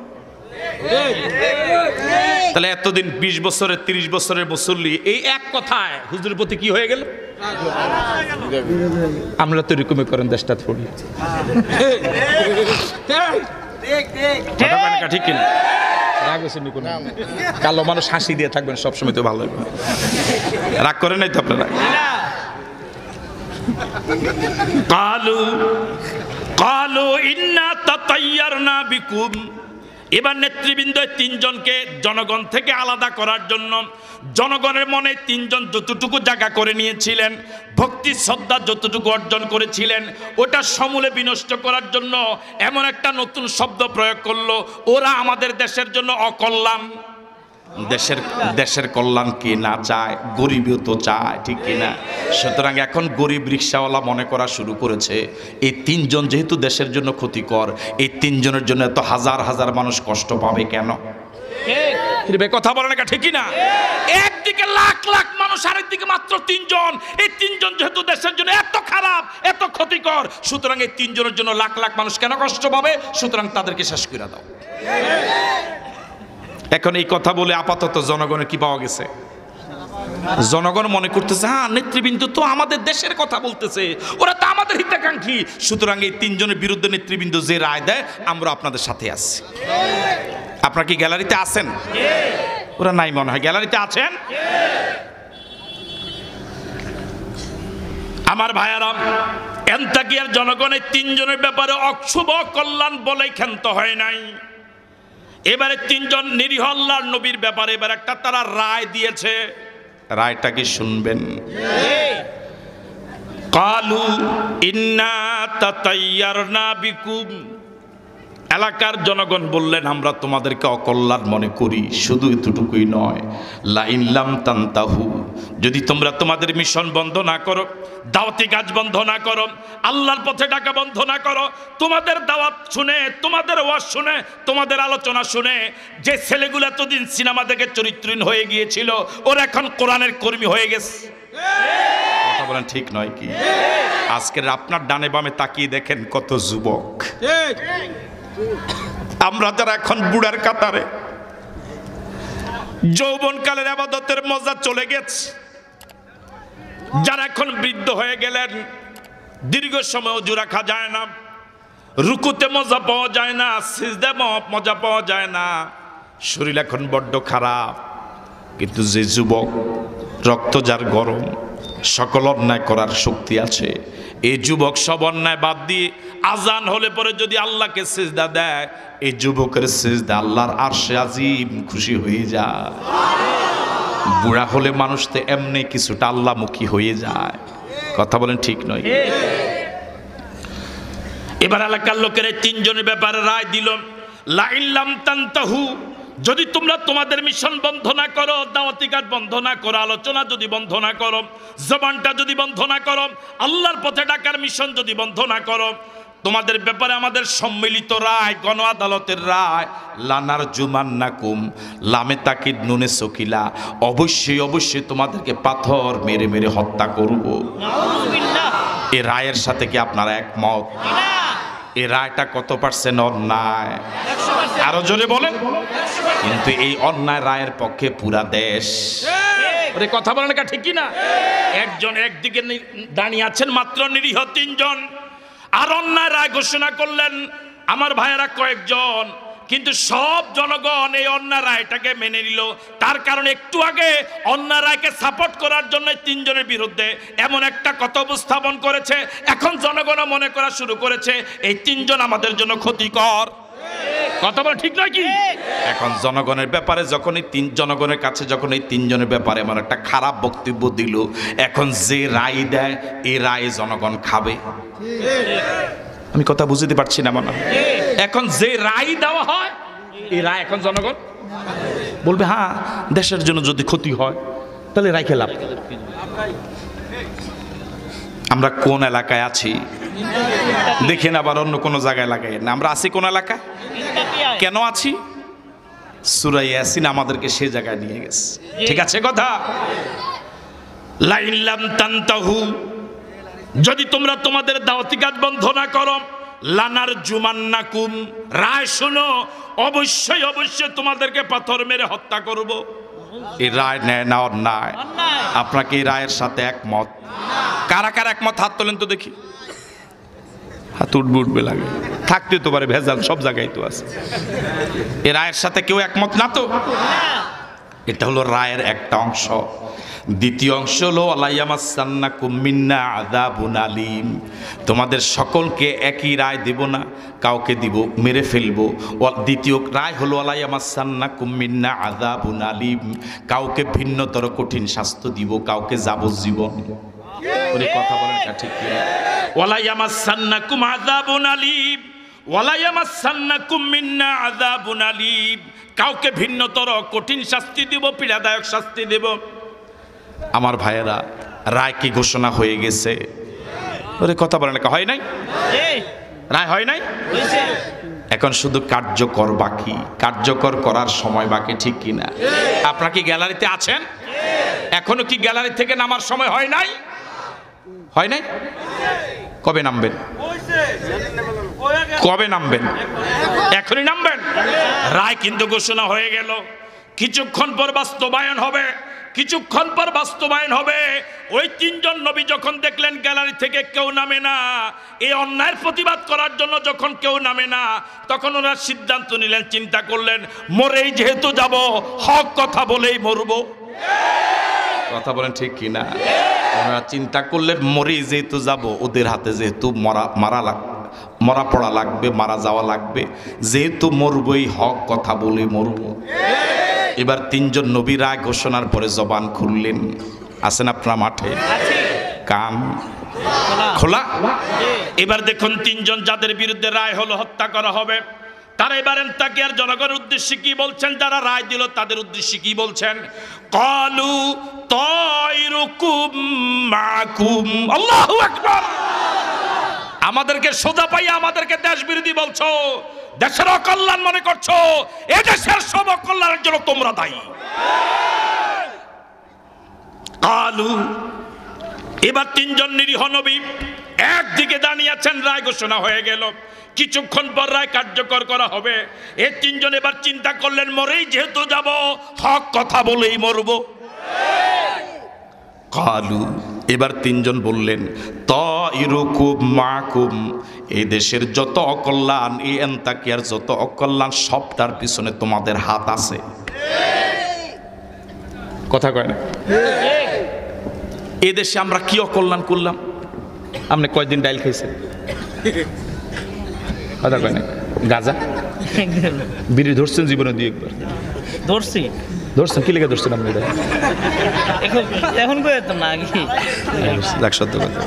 তাহলে এতদিন 20 বছরের 30 বছরের মুসল্লি এই এক কথায় হুজুরের প্রতি কি হয়ে গেল? আমরা তো এরকমই করেন দেশটা থরি। ঠিক কিনা? কালো মানুষ হাসি দিয়ে থাকবেন সবসময়, তো ভালো রাগ করে নাই তো আপনারা? কালু ইন্না তাতায়্যারনা বিকুম। এবার নেতৃবৃন্দ তিনজনকে জনগণ থেকে আলাদা করার জন্য জনগণের মনে তিনজন যতটুকু জায়গা করে নিয়েছিলেন, ভক্তি শ্রদ্ধা যতটুকু অর্জন করেছিলেন, ওটা সমূলে বিনষ্ট করার জন্য এমন একটা নতুন শব্দ প্রয়োগ করলো, ওরা আমাদের দেশের জন্য অকল্যাণ। দেশের কল্যাণ কে না চায়? গরিবও তো চায়, ঠিক কিনা? সুতরাং এখন গরিব রিক্সাওয়ালা মনে করা শুরু করেছে এই তিনজন যেহেতু দেশের জন্য ক্ষতিকর, এই তিনজনের জন্য এত হাজার হাজার মানুষ কষ্ট পাবে কেন? কথা বলে না ঠিক কিনা? একদিকে লাখ লাখ মানুষ, আরেকদিকে মাত্র তিনজন। এই তিনজন যেহেতু দেশের জন্য এত খারাপ, এত ক্ষতিকর, সুতরাং এই তিনজনের জন্য লাখ লাখ মানুষ কেন কষ্ট পাবে? সুতরাং তাদেরকে শেষ করে দাও। এখন এই কথা বলে আপাতত জনগণের কি পাওয়া গেছে? জনগণ মনে করতেছে হ্যাঁ নেতৃবৃন্দ তো আমাদের দেশের কথা বলতেছে, ওরা তো আমাদের হিতাকাঙ্ক্ষী, সুতরাং এই তিনজনের বিরুদ্ধে নেতৃবৃন্দ যে রায় দেয় আমরা আপনাদের সাথে আছি। আপনারা কি গ্যালারিতে আছেন? ওরা নাই মনে হয়, গ্যালারিতে আছেন? আমার ভাইয়ারাম, এনতাকিয়ার জনগণের তিনজনের ব্যাপারে অশুভ কল্যাণ বলে ক্ষান্ত হয় নাই। এবারে তিনজন নিরীহ আল্লাহর নবীর ব্যাপারে এবার একটা তারা রায় দিয়েছে, রায়টা কি শুনবেন? কালু ইন্না তাতায়্যারনা বিকুম। এলাকার জনগণ বললেন আমরা তোমাদেরকে অকল্যাণ মনে করি, শুধু এতটুকুই নয়, লা ইন লাম তানতাহু, যদি তোমরা তোমাদের মিশন বন্ধ না করো, দাওয়াতি কাজ বন্ধ না করো, আল্লাহর পথে ডাকা বন্ধ না করো, তোমাদের দাওয়াত শুনে, তোমাদের ওয়াজ শুনে, তোমাদের আলোচনা শুনে যে ছেলেগুলো এতদিন সিনেমা দেখে চরিত্রহীন হয়ে গিয়েছিল, ওরা এখন কোরআনের কর্মী হয়ে গেছে। কথা বলেন ঠিক নয় কি? আজকের আপনার ডানে বামে তাকিয়ে দেখেন কত যুবক, আমরা যারা এখন বুড়ার কাতারে, যৌবনকালের ইবাদতের মজা চলে গেছে, যারা এখন বৃদ্ধ হয়ে গেলেন, দীর্ঘ সময় ওযু রাখা যায় না, রুকুতে মজা পাওয়া যায় না, সিজদায় মজা পাওয়া যায় না, শরীর এখন বড্ড খারাপ। কিন্তু যে যুবক, রক্ত যার গরম, সকল অন্যায় করার শক্তি আছে, এই যুবক সব অন্যায় বাদ দিয়ে আজান হলে পরে যদি আল্লাহকে সিজদা দেয়, এই যুবকের সিজদা আল্লাহর আরশে আজিম খুশি হয়ে যায়। বুড়া হলে মানুষ তো এমনি কিছুটা আল্লাহমুখী হয়ে যায়। কথা বলেন ঠিক নয়? এবার এলাকার লোকের তিনজনের ব্যাপারে রায় দিল, লা ইন লাম তানতাহু, যদি তোমরা তোমাদের মিশন বন্ধ না করো, দাওয়াতি কাজ বন্ধ না করো, আলোচনা যদি বন্ধ না করো, জবানটা যদি বন্ধ না করো, আল্লাহর পথে ডাকার মিশন যদি বন্ধ না করো, তোমাদের ব্যাপারে আমাদের সম্মিলিত রায়, গণ আদালতের রায়, লানার জুমান্নাকুম, লামে তাকিদ নুনে সকিলা, অবশ্যই অবশ্যই তোমাদেরকে পাথর মেরে মেরে হত্যা করব। এই রায়ের সাথে কি আপনারা একমত? এই রায়টা কত পার্সেন্ট অন্যায়? আরো জোরে বলেন। কিন্তু এই অন্যায় রায়ের পক্ষে পুরা দেশ। কথা বলেন না ঠিক কিনা? একজন একদিকে দাঁড়িয়ে আছেন মাত্র নিরীহ তিনজন, আর অন্যায় রায় ঘোষণা করলেন আমার ভাইয়েরা কয়েকজন, কিন্তু সব জনগণ এই অন্যায় রায়টাকে মেনে নিল। তার কারণ একটু আগে অন্যায় রায়কে সাপোর্ট করার জন্য তিনজনের বিরুদ্ধে এমন একটা কথা উপস্থাপন করেছে, এখন জনগণ মনে করা শুরু করেছে এই তিনজন আমাদের জন্য ক্ষতিকর। কথা বলা ঠিক নয় কি? এখন জনগণের ব্যাপারে যখন জনগণের কাছে যখন এই তিনজনের ব্যাপারে এমন একটা খারাপ বক্তব্য দিল, এখন যে রায় দেয় এই রায় জনগণ খাবে। আমি কথা বুঝতে পারছি না মনে হয়। এখন যে রায় দেওয়া হয় এই রায় এখন জনগণ বলবে হ্যাঁ দেশের জন্য যদি ক্ষতি হয় তাহলে রায় খেলাম। আমরা কোন এলাকায় আছি দেখেন, আবার অন্য কোন জায়গায় লাগাই না। আমরা আছি কোন এলাকায়, কেন আছি? সূরা ইয়াসিন আমাদেরকে সে জায়গায় নিয়ে গেছে। ঠিক আছে কথা? লাইন লাম তানতাহু, যদি তোমরা তোমাদের দাওয়াতি কাজ বন্ধ না করো, লানার জুমান্নাকুম, রায় শুনো, অবশ্যই অবশ্যই তোমাদেরকে পাথর মেরে হত্যা করব। এই রায় নেয় না অন্যায়? আপনাকে এই রায়ের সাথে একমত? কারা কারা একমত হাত তোলেন তো দেখি। হাত উঠবে লাগে, থাকতে তো পারে ভেজাল, সব জায়গায় তো আছে। এই রায়ের সাথে কেউ একমত না তো? এটা হলো রায়ের একটা অংশ। দ্বিতীয় অংশ হলো আলাইয়ামাসান্নাকুম মিন্না আযাবুন আলীম, তোমাদের সকলকে একই রায় দেব না, কাউকে দিব মেরে ফেলবো। দ্বিতীয় রায় হলো আলাইয়ামাসান্নাকুম মিন্না আযাবুন আলীম, কাউকে ভিন্নতর কঠিন শাস্তি দিব, কাউকে যাবজ্জীবন। ওরে কথা বলেন না ঠিক কি? ওয়ালাইয়ামাসান্নাকুম আযাবুন আলীম, ওয়ালাইয়ামাসান্নাকুম মিন্না আযাবুন আলীম, কাউকে ভিন্নতর কঠিন শাস্তি দিব, পীড়াদায়ক শাস্তি দেব। আমার ভাইয়েরা, রায় কি ঘোষণা হয়ে গেছে? ওরে কথা বলেন না, হয় নাই? রায় হয় নাই, এখন শুধু কার্যকর বাকি, কার্যকর করার সময় বাকি। ঠিক কিনা? আপনারা কি গ্যালারিতে আছেন? এখনো কি গ্যালারি থেকে নামার সময় হয় নাই? হয় নাই? কবে নামবেন? কবে নামবেন? এখনই নামবেন। রায় কিন্তু ঘোষণা হয়ে গেল, কিছুক্ষণ পর বাস্তবায়ন হবে, কিছুক্ষণ পর বাস্তবায়ন হবে। ওই তিনজন নবী যখন দেখলেন গ্যালারি থেকে কেউ নামে না, এই অন্যায়ের প্রতিবাদ করার জন্য যখন কেউ নামে না, তখন ওরা সিদ্ধান্ত নিলেন, চিন্তা করলেন, মরেই যেহেতু যাব, হক কথা বলেই মরবো। কথা বলেন ঠিক কিনা? ওনারা চিন্তা করলেন মরেই যেহেতু যাব, ওদের হাতে যেহেতু মরা পড়া লাগবে, মারা যাওয়া লাগবে, যেহেতু মরবই, হক কথা বলে মরবো। এবার তিনজন নবী রায় ঘোষণার পরে জবান খুললেন। আছেন আপনারা মাঠে? কান খোলা? এবার দেখুন তিনজন যাদের বিরুদ্ধে রায় হলো হত্যা করা হবে, তারা এবার তাকে আর জনগণের উদ্দেশ্যে কি বলছেন? যারা রায় দিল তাদের উদ্দেশ্যে কি বলছেন? ক্বালু তায়রুকুম মাকুম। আল্লাহু আকবার। আমাদেরকে সোজা পাইয়া আমাদেরকে দেশ বিরোধী বলছো, দেশের অকল্যাণ মনে করছো, এ দেশের সব অকল্যাণের জন্য তোমরা দায়ী। ক্বালু, এবার তিনজন নিরীহ নবী একদিকে দাঁড়িয়ে আছেন, রায় ঘোষণা হয়ে গেল, কিছুক্ষণ পর রায় কার্যকর করা হবে। এই তিনজন এবার চিন্তা করলেন, মরেই যেহেতু যাব, হক কথা বলেই মরব। ক্বালু, এবার তিনজন বললেন, তায়রুকুম মাকুম, এই দেশের যত অকল্যাণ, এই আন্তাকিয়ার যত অকল্যাণ, সবটার পিছনে তোমাদের হাত আছে। কথা কয় না? এই দেশে আমরা কি অকল্যাণ করলাম? আপনি কয়দিন ডাইল খাইছেন? কথা কয় না? গাঁজা বিড়ি ধরছেন জীবনে দুই একবার? ধরছি। ধরছেন? কি লেগে ধরছেন আপনি? এখন কয়ে তো না আগে সত্য কথা।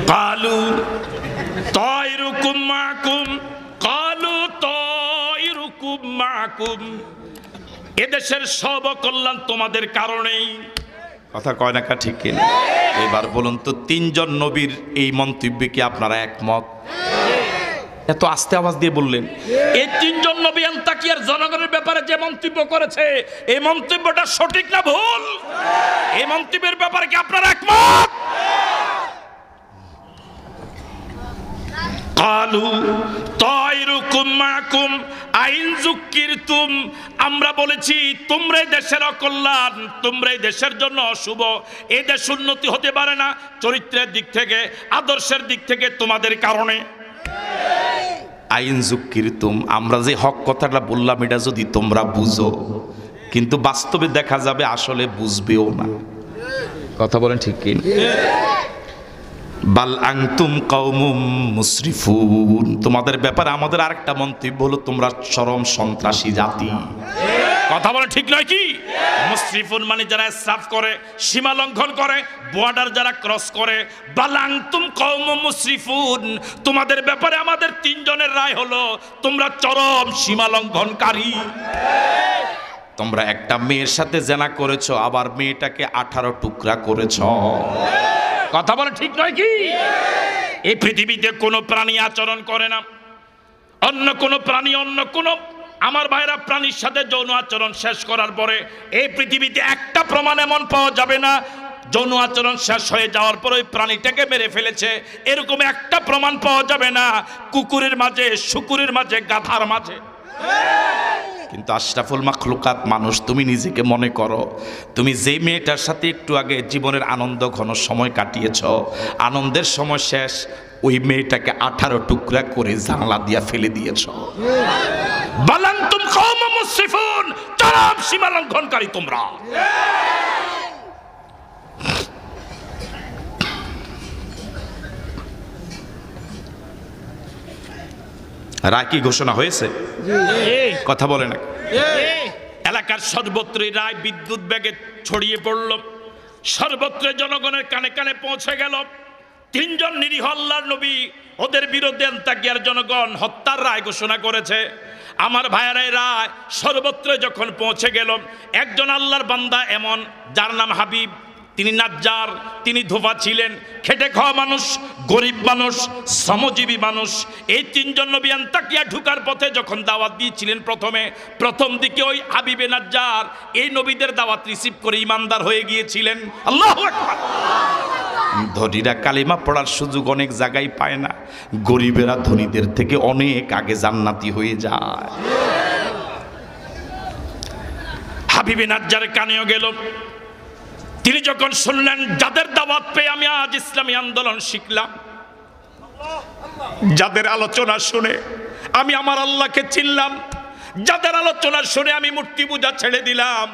ক্বালু তায়রুকুম মাকুম, ক্বালু তায়রুকুম মাকুম, এদেশের সব কল্যাণ তোমাদের কারণেই। কথা কয় না ঠিক কিনা? এবার বলুন তো, তিনজন নবীর এই মন্তব্যে কি আপনারা একমত? এত আস্তে আওয়াজ দিয়ে বললেন। এই তিনজন নবী আন্তাকিয়ার জনগণের ব্যাপারে যে মন্তব্য করেছে, এই মন্তব্যটা সঠিক না ভুল? এই মন্তব্যের ব্যাপারে কি আপনারা একমত? ক্বালু তায়রুকুম মাকুম আইন যুক্কিরতুম, আমরা বলেছি তোমরাই দেশের অকল্যাণ, তোমরাই দেশের জন্য অশুভ, এই দেশ উন্নতি হতে পারে না চরিত্রের দিক থেকে, আদর্শের দিক থেকে তোমাদের কারণে। আইন যুক্কিরতুম, আমরা যে হক কথাটা বললাম এটা যদি তোমরা বুঝো, কিন্তু বাস্তবে দেখা যাবে আসলে বুঝবেও না। কথা বলেন ঠিক কি? বাল আনতুম কওমুম মুসরিফুন, তোমাদের ব্যাপারে আমাদের আরেকটা মন্তব্য হলো তোমরা চরম সন্ত্রাসী জাতি। কথা বলে ঠিক নয় কি? মুসরিফুন মানে যারা ইসরাফ করে, সীমা লঙ্ঘন করে, বর্ডার যারা ক্রস করে। বাল আনতুম কওমুম মুসরিফুন, তোমাদের ব্যাপারে আমাদের তিনজনের রায় হলো তোমরা চরম সীমা লঙ্ঘনকারী। তোমরা একটা মেয়ের সাথে জেনা করেছো, আবার মেয়েটাকে 18 টুকরা করেছো। কথা বলে ঠিক নয় কি? এই পৃথিবীতে কোনো প্রাণী আচরণ করে না, অন্য কোনো প্রাণী অন্য কোনো আমার ভাইরা প্রাণীর সাথে যৌন আচরণ শেষ করার পরে এই পৃথিবীতে একটা প্রমাণ এমন পাওয়া যাবে না যৌন আচরণ শেষ হয়ে যাওয়ার পর ওই প্রাণীটাকে মেরে ফেলেছে, এরকম একটা প্রমাণ পাওয়া যাবে না কুকুরের মাঝে, শুকুরের মাঝে, গাধার মাঝে। কিন্তু আশরাফুল মাখলুকাত মানুষ, তুমি নিজেকে মনে করো তুমি যেই মেয়েটার সাথে একটু আগে জীবনের আনন্দ ঘন সময় কাটিয়েছ, আনন্দের সময় শেষ, ওই মেয়েটাকে 18 টুকরা করে জানলা দিয়া ফেলে দিয়েছ। বালান্তুম কওমুম মুসরিফুন, চরম সীমা লঙ্ঘনকারী তোমরা। রায় কি ঘোষণা হয়েছে? কথা বলে না। এলাকার সর্বত্রই রায় বিদ্যুৎ বেগে ছড়িয়ে পড়ল, সর্বত্র জনগণের কানে কানে পৌঁছে গেল। 3 জন নিরীহ আল্লাহর নবী, ওদের বিরুদ্ধে আন্তাকিয়ার জনগণ হত্যার রায় ঘোষণা করেছে। আমার ভাইয়েরাই রায় সর্বত্র যখন পৌঁছে গেল, একজন আল্লাহর বান্দা এমন যার নাম হাবিব, তিনি নাজ্জার, তিনি ধোপা ছিলেন, খেটে খাওয়া মানুষ, গরিব মানুষ, শ্রমজীবী মানুষ। এই 3 জন নবী আন্তাকিয়া ঢুকার পথে যখন দাওয়াত দিয়েছিলেন, প্রথম দিকে ওই হাবিবে নাজ্জার এই নবীদের দাওয়াত রিসিভ করে ইমানদার হয়ে গিয়েছিলেন। আল্লাহু আকবার। ধনীরা কালিমা পড়ার সুযোগ অনেক জায়গায় পায় না, গরিবেরা ধনীদের থেকে অনেক আগে জান্নাতি হয়ে যায়। হাবিবে নাজ্জারের কানেও গেল, তিনি যখন শুনলেন যাদের দাওয়াত পেয়ে আমি আজ ইসলামী আন্দোলন শিখলাম, যাদের আলোচনা শুনে আমি আমার আল্লাহকে চিনলাম, যাদের আলোচনা শুনে আমি মূর্তি পূজা ছেড়ে দিলাম,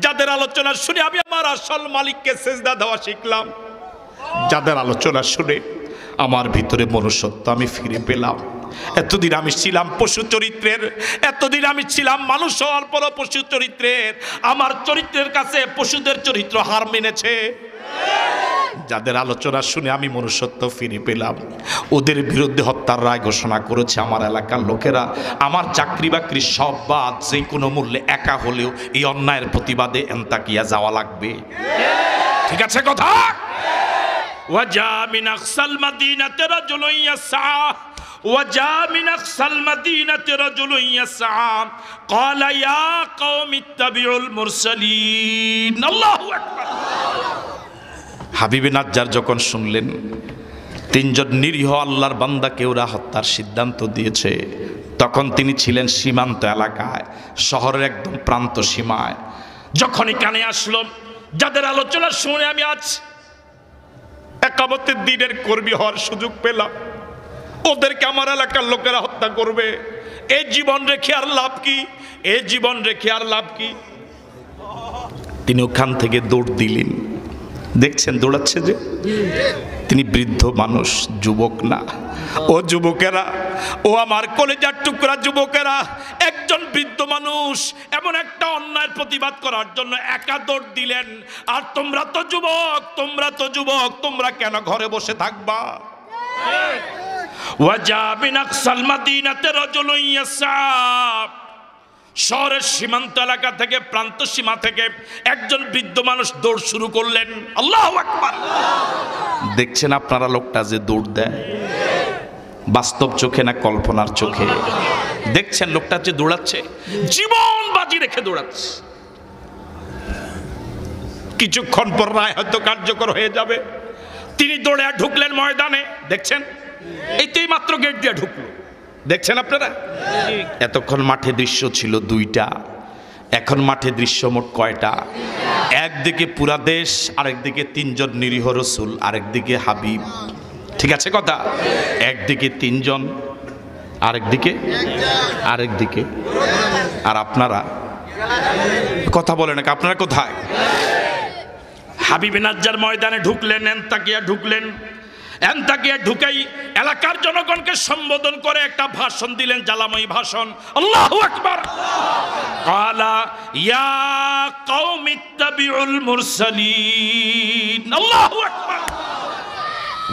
যাদের আলোচনা শুনে আমি আমার আসল মালিককে সেজদা দেওয়া শিখলাম, যাদের আলোচনা শুনে আমার ভিতরে মনুষ্যত্ব আমি ফিরে পেলাম। এতদিন আমি ছিলাম পশু চরিত্রের, এতদিন আমি ছিলাম মানুষ হওয়ার পরও পশু চরিত্রের, আমার চরিত্রের কাছে পশুদের চরিত্র হার মেনেছে। যাদের আলোচনা শুনে আমি মনুষ্যত্ব ফিরে পেলাম, ওদের বিরুদ্ধে হত্যার রায় ঘোষণা করেছে আমার এলাকার লোকেরা। আমার চাকরি বাকরি সব বাদ, যে কোনো মূল্যে একা হলেও এই অন্যায়ের প্রতিবাদে আন্তাকিয়া যাওয়া লাগবে। ঠিক আছে কথা? ওয়াজা মিন আকসাল মাদিনাতি রাজুলুন ইয়াসআ, ওয়াজা মিন আকসাল মাদিনাতি রাজুলুন ইয়াসআ ক্বালা ইয়া কওমি ইত্তাবিউল মুরসালিন। আল্লাহু আকবার। হাবিবে নাজ্জার যখন শুনলেন 3 জন নিরীহ আল্লাহর বান্দাকে ওরা হত্যার সিদ্ধান্ত দিয়েছে, তখন তিনি ছিলেন সীমান্ত এলাকায়, শহরের একদম প্রান্ত সীমায়। যখনই কানে আসলো যাদের আলোচনা শুনে আমি আজ একামতের দিনের কর্মী হওয়ার সুযোগ পেলাম, ওদেরকে আমার এলাকার লোকেরা হত্যা করবে, এই জীবন রেখে আর লাভ কি? এই জীবন রেখে আর লাভ কি? তিনি ওখান থেকে দৌড় দিলেন। দেখছেন দৌড়াচ্ছে যে, তিনি বৃদ্ধ মানুষ, যুবক না। ও যুবকেরা, ও আমার কলেজার টুকরা যুবকেরা, একজন বৃদ্ধ মানুষ এমন একটা অন্যায়ের প্রতিবাদ করার জন্য একা দৌড় দিলেন। আর তোমরা তো যুবক, তোমরা কেন ঘরে বসে থাকবা? ওয়াজা মিন আকসাল মাদিনাতি রাজুলুন ইয়াসআ, শহরের সীমান্ত এলাকা থেকে, প্রান্ত সীমা থেকে একজন বৃদ্ধ মানুষ দৌড় শুরু করলেন। আল্লাহু আকবার। দেখছেন আপনারা লোকটা যে দৌড় দেয়, বাস্তব চোখে না কল্পনার চোখে? দেখছেন লোকটা যে দৌড়াচ্ছে, জীবন বাজি রেখে দৌড়াচ্ছে। কিছুক্ষণ পর রায় হয়তো কার্যকর হয়ে যাবে। তিনি দৌড়ে ঢুকলেন ময়দানে। দেখছেন, এই মাত্র গেট দিয়ে ঢুকলো। দেখছেন আপনারা? এতক্ষণ মাঠে দৃশ্য ছিল 2টা, এখন মাঠে দৃশ্য মোট কয়টা? একদিকে পুরা দেশ, আরেকদিকে 3 জন নিরীহ রসুল, আরেকদিকে হাবিব। ঠিক আছে কথা? একদিকে 3 জন, আরেক দিকে আর আপনারা কথা বলেন না, আপনারা কোথায়? হাবিবে নাজ্জার ময়দানে ঢুকলেন, এন্তাকিয়া ঢুকেই এলাকার জনগণকে সম্বোধন করে একটা ভাষণ দিলেন, জ্বালাময়ী ভাষণ। আল্লাহু আকবার। ক্বালা ইয়া কওমি ইত্তাবিউল মুরসালিন। আল্লাহু আকবার।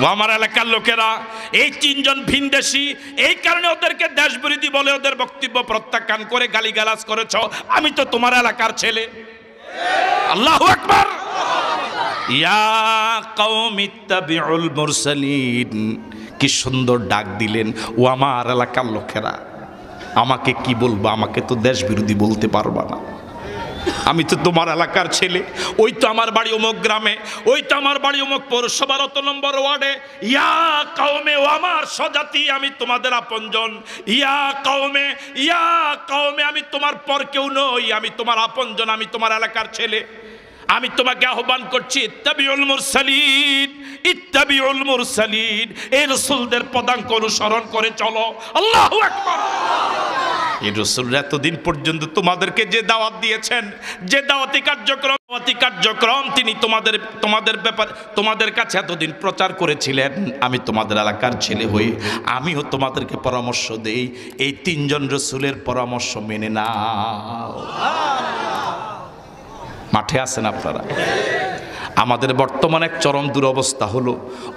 ও আমার এলাকার লোকেরা, এই তিনজন ভিনদেশী, এই কারণে ওদেরকে দেশবিরোধী বলে ওদের বক্তব্য প্রত্যাখ্যান করে গালিগালাজ করেছ। আমি তো তোমার এলাকার ছেলে। আল্লাহু আকবার। ইয়া কওমি ইত্তাবিউল মুরসালিন, কি সুন্দর ডাক দিলেন। ও আমার এলাকার লোকেরা, আমাকে কি বলবা? আমাকে তো দেশ বিরোধী বলতে পারবা না। আমি তো তোমার এলাকার ছেলে। ওই তো আমার বাড়ি অমুক গ্রামে, ওই তো আমার বাড়ি অমুক পৌরসভার অত নম্বর ওয়ার্ডে। ইয়া কওমে, ও আমার স্বজাতি, আমি তোমাদের আপনজন। ইয়া কওমে, আমি তোমার পর কেউ নই, আমি তোমার আপনজন, আমি তোমার এলাকার ছেলে। আমি তোমাকে আহ্বান করছি, ইত্তাবিউল মুরসালিন, এই রাসূলদের পদাঙ্ক অনুসরণ করে চলো। আল্লাহু আকবার। এই রাসূলরা এতদিন পর্যন্ত তোমাদেরকে যে দাওয়াত দিয়েছেন, যে দাওয়াতি কার্যক্রম তিনি তোমাদের ব্যাপারে তোমাদের কাছে এতদিন প্রচার করেছিলেন, আমি তোমাদের এলাকার ছেলে হই আমিও তোমাদেরকে পরামর্শ দেই, এই তিনজন রাসূলের পরামর্শ মেনে নাও। মাঠে আছেন আপনারা? আমাদের বর্তমান এক চরম দুরবস্থা হলো,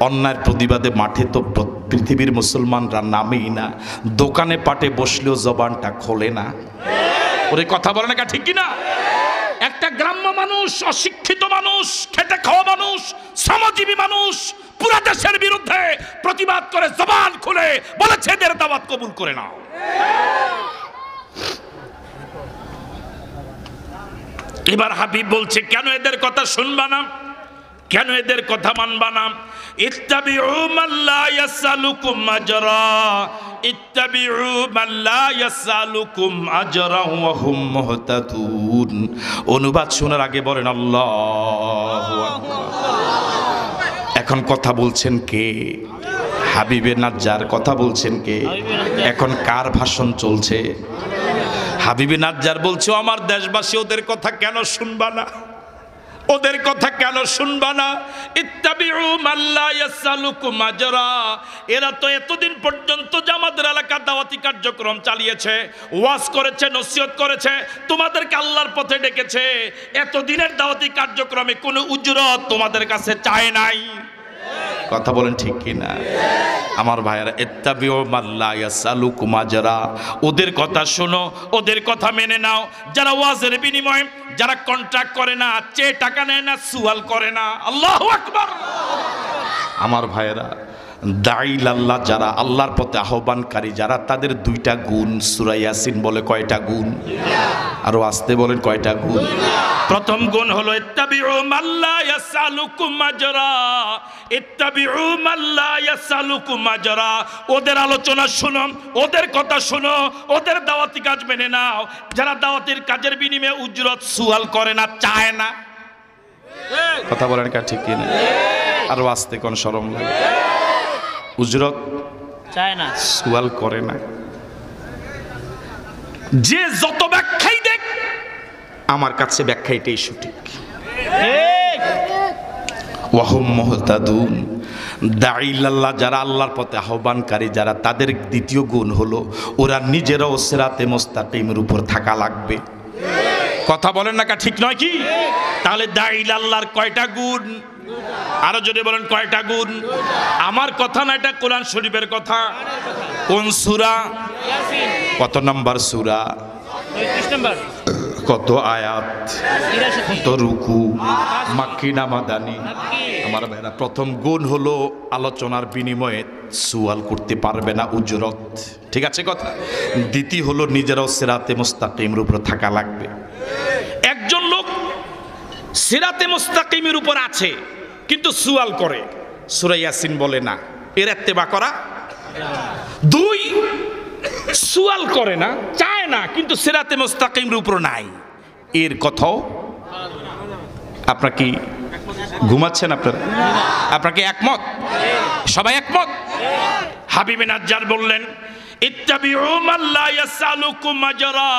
অন্যায়ের প্রতিবাদে মাঠে তো পৃথিবীর মুসলমানরা নামেই না, দোকানে পাটে বসলেও জবানটা খোলে না। ওরে কথা বলে না, ঠিক কিনা? একটা গ্রাম্য মানুষ, অশিক্ষিত মানুষ, খেটে খাওয়া মানুষ, শ্রমজীবী মানুষ পুরা দেশের বিরুদ্ধে প্রতিবাদ করে জবান খুলে বলেছে এদের দাওয়াত কবুল করে নাও। এবার হাবিব বলছে, কেন এদের কথা শুনবা না, কেন এদের কথা মানবা না? ইত্তাবিউ মান লা ইয়াসালুকুম আজরা, ইত্তাবিউ মান লা ইয়াসালুকুম আজরা ওয়া হুম মুহতাদুন। অনুবাদ শোনার আগে বলেন আল্লাহু আকবার। এখন কথা বলছেন কে? হাবিবে নাজ্জার কথা বলছেন কে? এখন কার ভাষণ চলছে? হাবিবে নাজ্জার বলছে, আমার দেশবাসী, ওদের কথা কেন শুনবা না? ওদের কথা কেন শুনবা না? ইত্তাবিউ মান লা ইয়াসালুকুম আজরা। এরা তো এতদিন পর্যন্ত যে আমাদের এলাকার দাওয়াতি কার্যক্রম চালিয়েছে, ওয়াজ করেছে, নসিহত করেছে, তোমাদেরকে আল্লাহর পথে ডেকেছে, এতদিনের দাওয়াতি কার্যক্রমে কোনো উজরত তোমাদের কাছে চায় নাই। কথা বলেন ঠিক কিনা? আমার ভাইয়েরা, ইত্তাবিউ মান লা ইয়াসালুকুম আজরা, ওদের কথা শোনো, ওদের কথা মেনে নাও, যারা ওয়াজের বিনিময়ে, যারা কন্ট্রাক্ট করে না, চেয়ে টাকা নেয় না, সুয়াল করে না। আল্লাহু আকবার। আমার ভাইয়েরা, দাঈল আল্লাহ যারা, আল্লাহর পথে আহ্বানকারী যারা, তাদের দুইটা গুণ। সূরা ইয়াসিন বলে কয়টা গুণ? আরো আসতে বলেন কয়টা গুণ? প্রথম গুণ হলো ইত্তাবিউ মান লা ইয়াসালুকুম আজরা, ইত্তাবিউ মান লা ইয়াসালুকুম আজরা। ওদের আলোচনা শোনো, ওদের কথা শোনো, ওদের দাওয়াতি কাজ মেনে নাও, যারা দাওয়াতির কাজের বিনিময়ে উজরত সুয়াল করে না, চায় না। কথা বলেন কা ঠিক কিনা? আরো আসতে কোন শরম লাগে? উজরত চায় না, সুয়াল করে না। যে যত ব্যাখ্যাই দেখ, আমার কাছে ব্যাখ্যাটাই সঠিক। ওয়াহুম মুহতাদুন। দাঈল আল্লাহ যারা, আল্লাহর পথে আহ্বানকারী যারা, তাদের দ্বিতীয় গুণ হলো ওরা নিজেরাও সিরাতে মুস্তাকিমের উপর থাকা লাগবে। কথা বলেন না, ঠিক নয় কি? তাহলে দাঈল আল্লাহর কয়টা গুণ? আরো যদি বলেন কয়টা গুণ? আমার কথা না, এটা কোরআন শরীফের কথা। কোন সূরা? কত নম্বর সূরা? 33 নম্বর। কত আয়াত? কত রুকু? মাক্কি না মাদানি? আমার ভাইরা, প্রথম গুণ হলো আলোচনার বিনিময়ে সুয়াল করতে পারবে না, উজরত। ঠিক আছে কথা? দ্বিতীয় হলো নিজেরাও সিরাতে মুস্তাকিমের উপর থাকা লাগবে। একজন লোক সিরাতে মুস্তাকিমের উপর আছে কিন্তু সুয়াল করে, সূরা ইয়াসিন বলে না, এর ইত্তেবা করা। দুই, সুয়াল করে না, চায় না, কিন্তু সিরাতে মুস্তাকিমের উপর নাই, এর কথাও। আপনারা কি ঘুমাচ্ছেন? আপনারা কি একমত? সবাই একমত? হাবিবে নাজ্জার বললেন, ইত্তাবিউ মান লা ইয়াসালুকুম আজরা,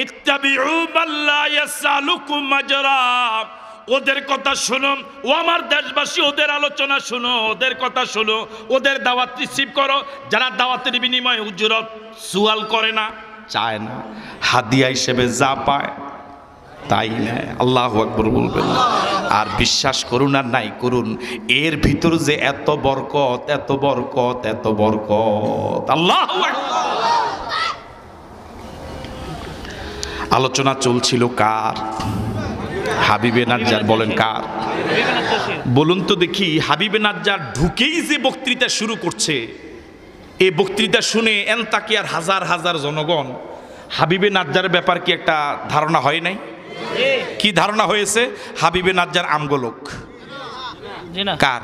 ইত্তাবিউ মান লা ইয়াসালুকুম আজরা। ওদের কথা শোনো ও আমার দেশবাসী, ওদের আলোচনা শোনো, ওদের কথা শোনো, ওদের দাওয়াত রিসিভ করো যারা দাওয়াতের বিনিময়ে উজরত সুয়াল করে না, চায় না, হাদিয়া হিসেবে যা পায় তাই নেয়। আল্লাহু আকবার বলবেন। আর বিশ্বাস করুন আর নাই করুন, এর ভিতর যে এত বরকত, এত বরকত, এত বরকত। আল্লাহু আকবার। আলোচনা চলছিল কার? হাবিবে নাজ্জার। বলেন কার? বলুন তো দেখি। হাবিবে নাজ্জার ঢুকেই যে বক্তৃতা শুরু করছে, এই বক্তৃতা শুনে এনতাকিয়ার হাজার হাজার জনগণ হাবিবে নাজ্জারের ব্যাপার কি একটা ধারণা হয় নাই? কি ধারণা হয়েছে? হাবিবে নাজ্জার আমগোলোক। কার?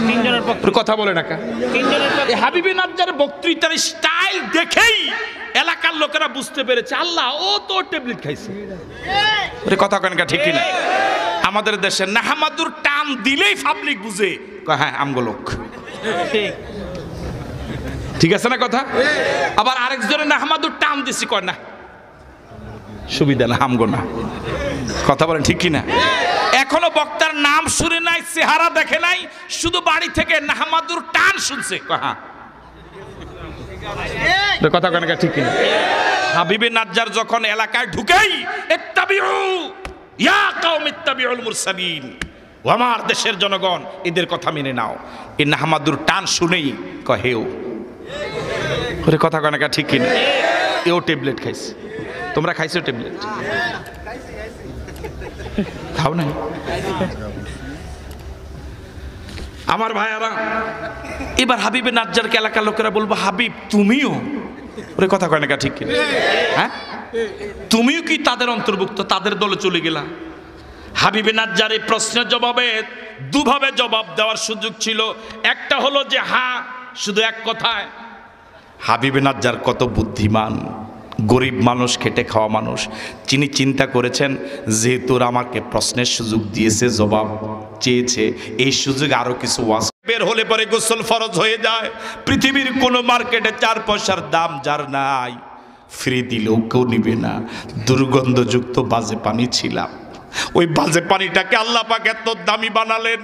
তিনজনের পক্ষে কথা বলে না। এই হাবিবে নাজ্জার বক্তৃতার স্টাইল দেখেই এলাকার লোকেরা বুঝতে পেরেছে আল্লাহ ও তো ট্যাবলেট খাইছে। কথা কেন ঠিক কিনা? আমাদের দেশে নাহমাদুর টান দিলেই পাবলিক বুঝে, হ্যাঁ আমগোলোক। ঠিক আছে না কথা? আবার আরেকজনের নাহমাদুর টান দিছি, কয় না সুবিধা না, আমগো না। কথা বলেন ঠিক কিনা? এখনো বক্তার নাম শুনে নাই, চেহারা দেখে নাই, শুধু বাড়ি থেকে নাহমাদুর টান শুনছে, হ্যাঁ। কথা কেন ঠিক কিনা? হাবিবে নাজ্জার যখন এলাকায় ঢুকেই ইত্তাবিউ ইয়া কওম ইত্তাবিউল মুরসালিন, ও আমার দেশের জনগণ এদের কথা মেনে নাও, এই নাহমাদুর টান শুনেই কহেও ওরে। কথা কেন ঠিক কিনা? এও ট্যাবলেট খাইছে। তোমরা খাইছো ট্যাবলেট? খাও নাই? আমার ভাইয়ারা, এবার হাবিবে নাজ্জারকে এলাকার লোকেরা বলবো হাবিব তুমিও, ওরে কথা কয় না ঠিক কিনা? হ্যাঁ, তুমিও কি তাদের অন্তর্ভুক্ত, তাদের দলে চলে গেলা? হাবিবে নাজ্জার এই প্রশ্নের জবাবে দুভাবে জবাব দেওয়ার সুযোগ ছিল। একটা হলো যে হ্যাঁ, শুধু এক কথায়। হাবিবে নাজ্জার কত বুদ্ধিমান, গরিব মানুষ, খেটে খাওয়া মানুষ। তিনি চিন্তা করেছেন যেহেতু আমাকে প্রশ্নের সুযোগ দিয়েছে, জবাব চেয়েছে, এই সুযোগে আরো কিছু ওয়াজ বের হলে পরে গোসল ফরজ হয়ে যায়। পৃথিবীর কোনো মার্কেটে 4 পয়সার দাম যার নাই, ফ্রি দিলেও কেউ নিবে না। দুর্গন্ধযুক্ত বাজে পানি ছিলাম, ওই বাজে পানিটাকে আল্লাহ পাক এত দামি বানালেন,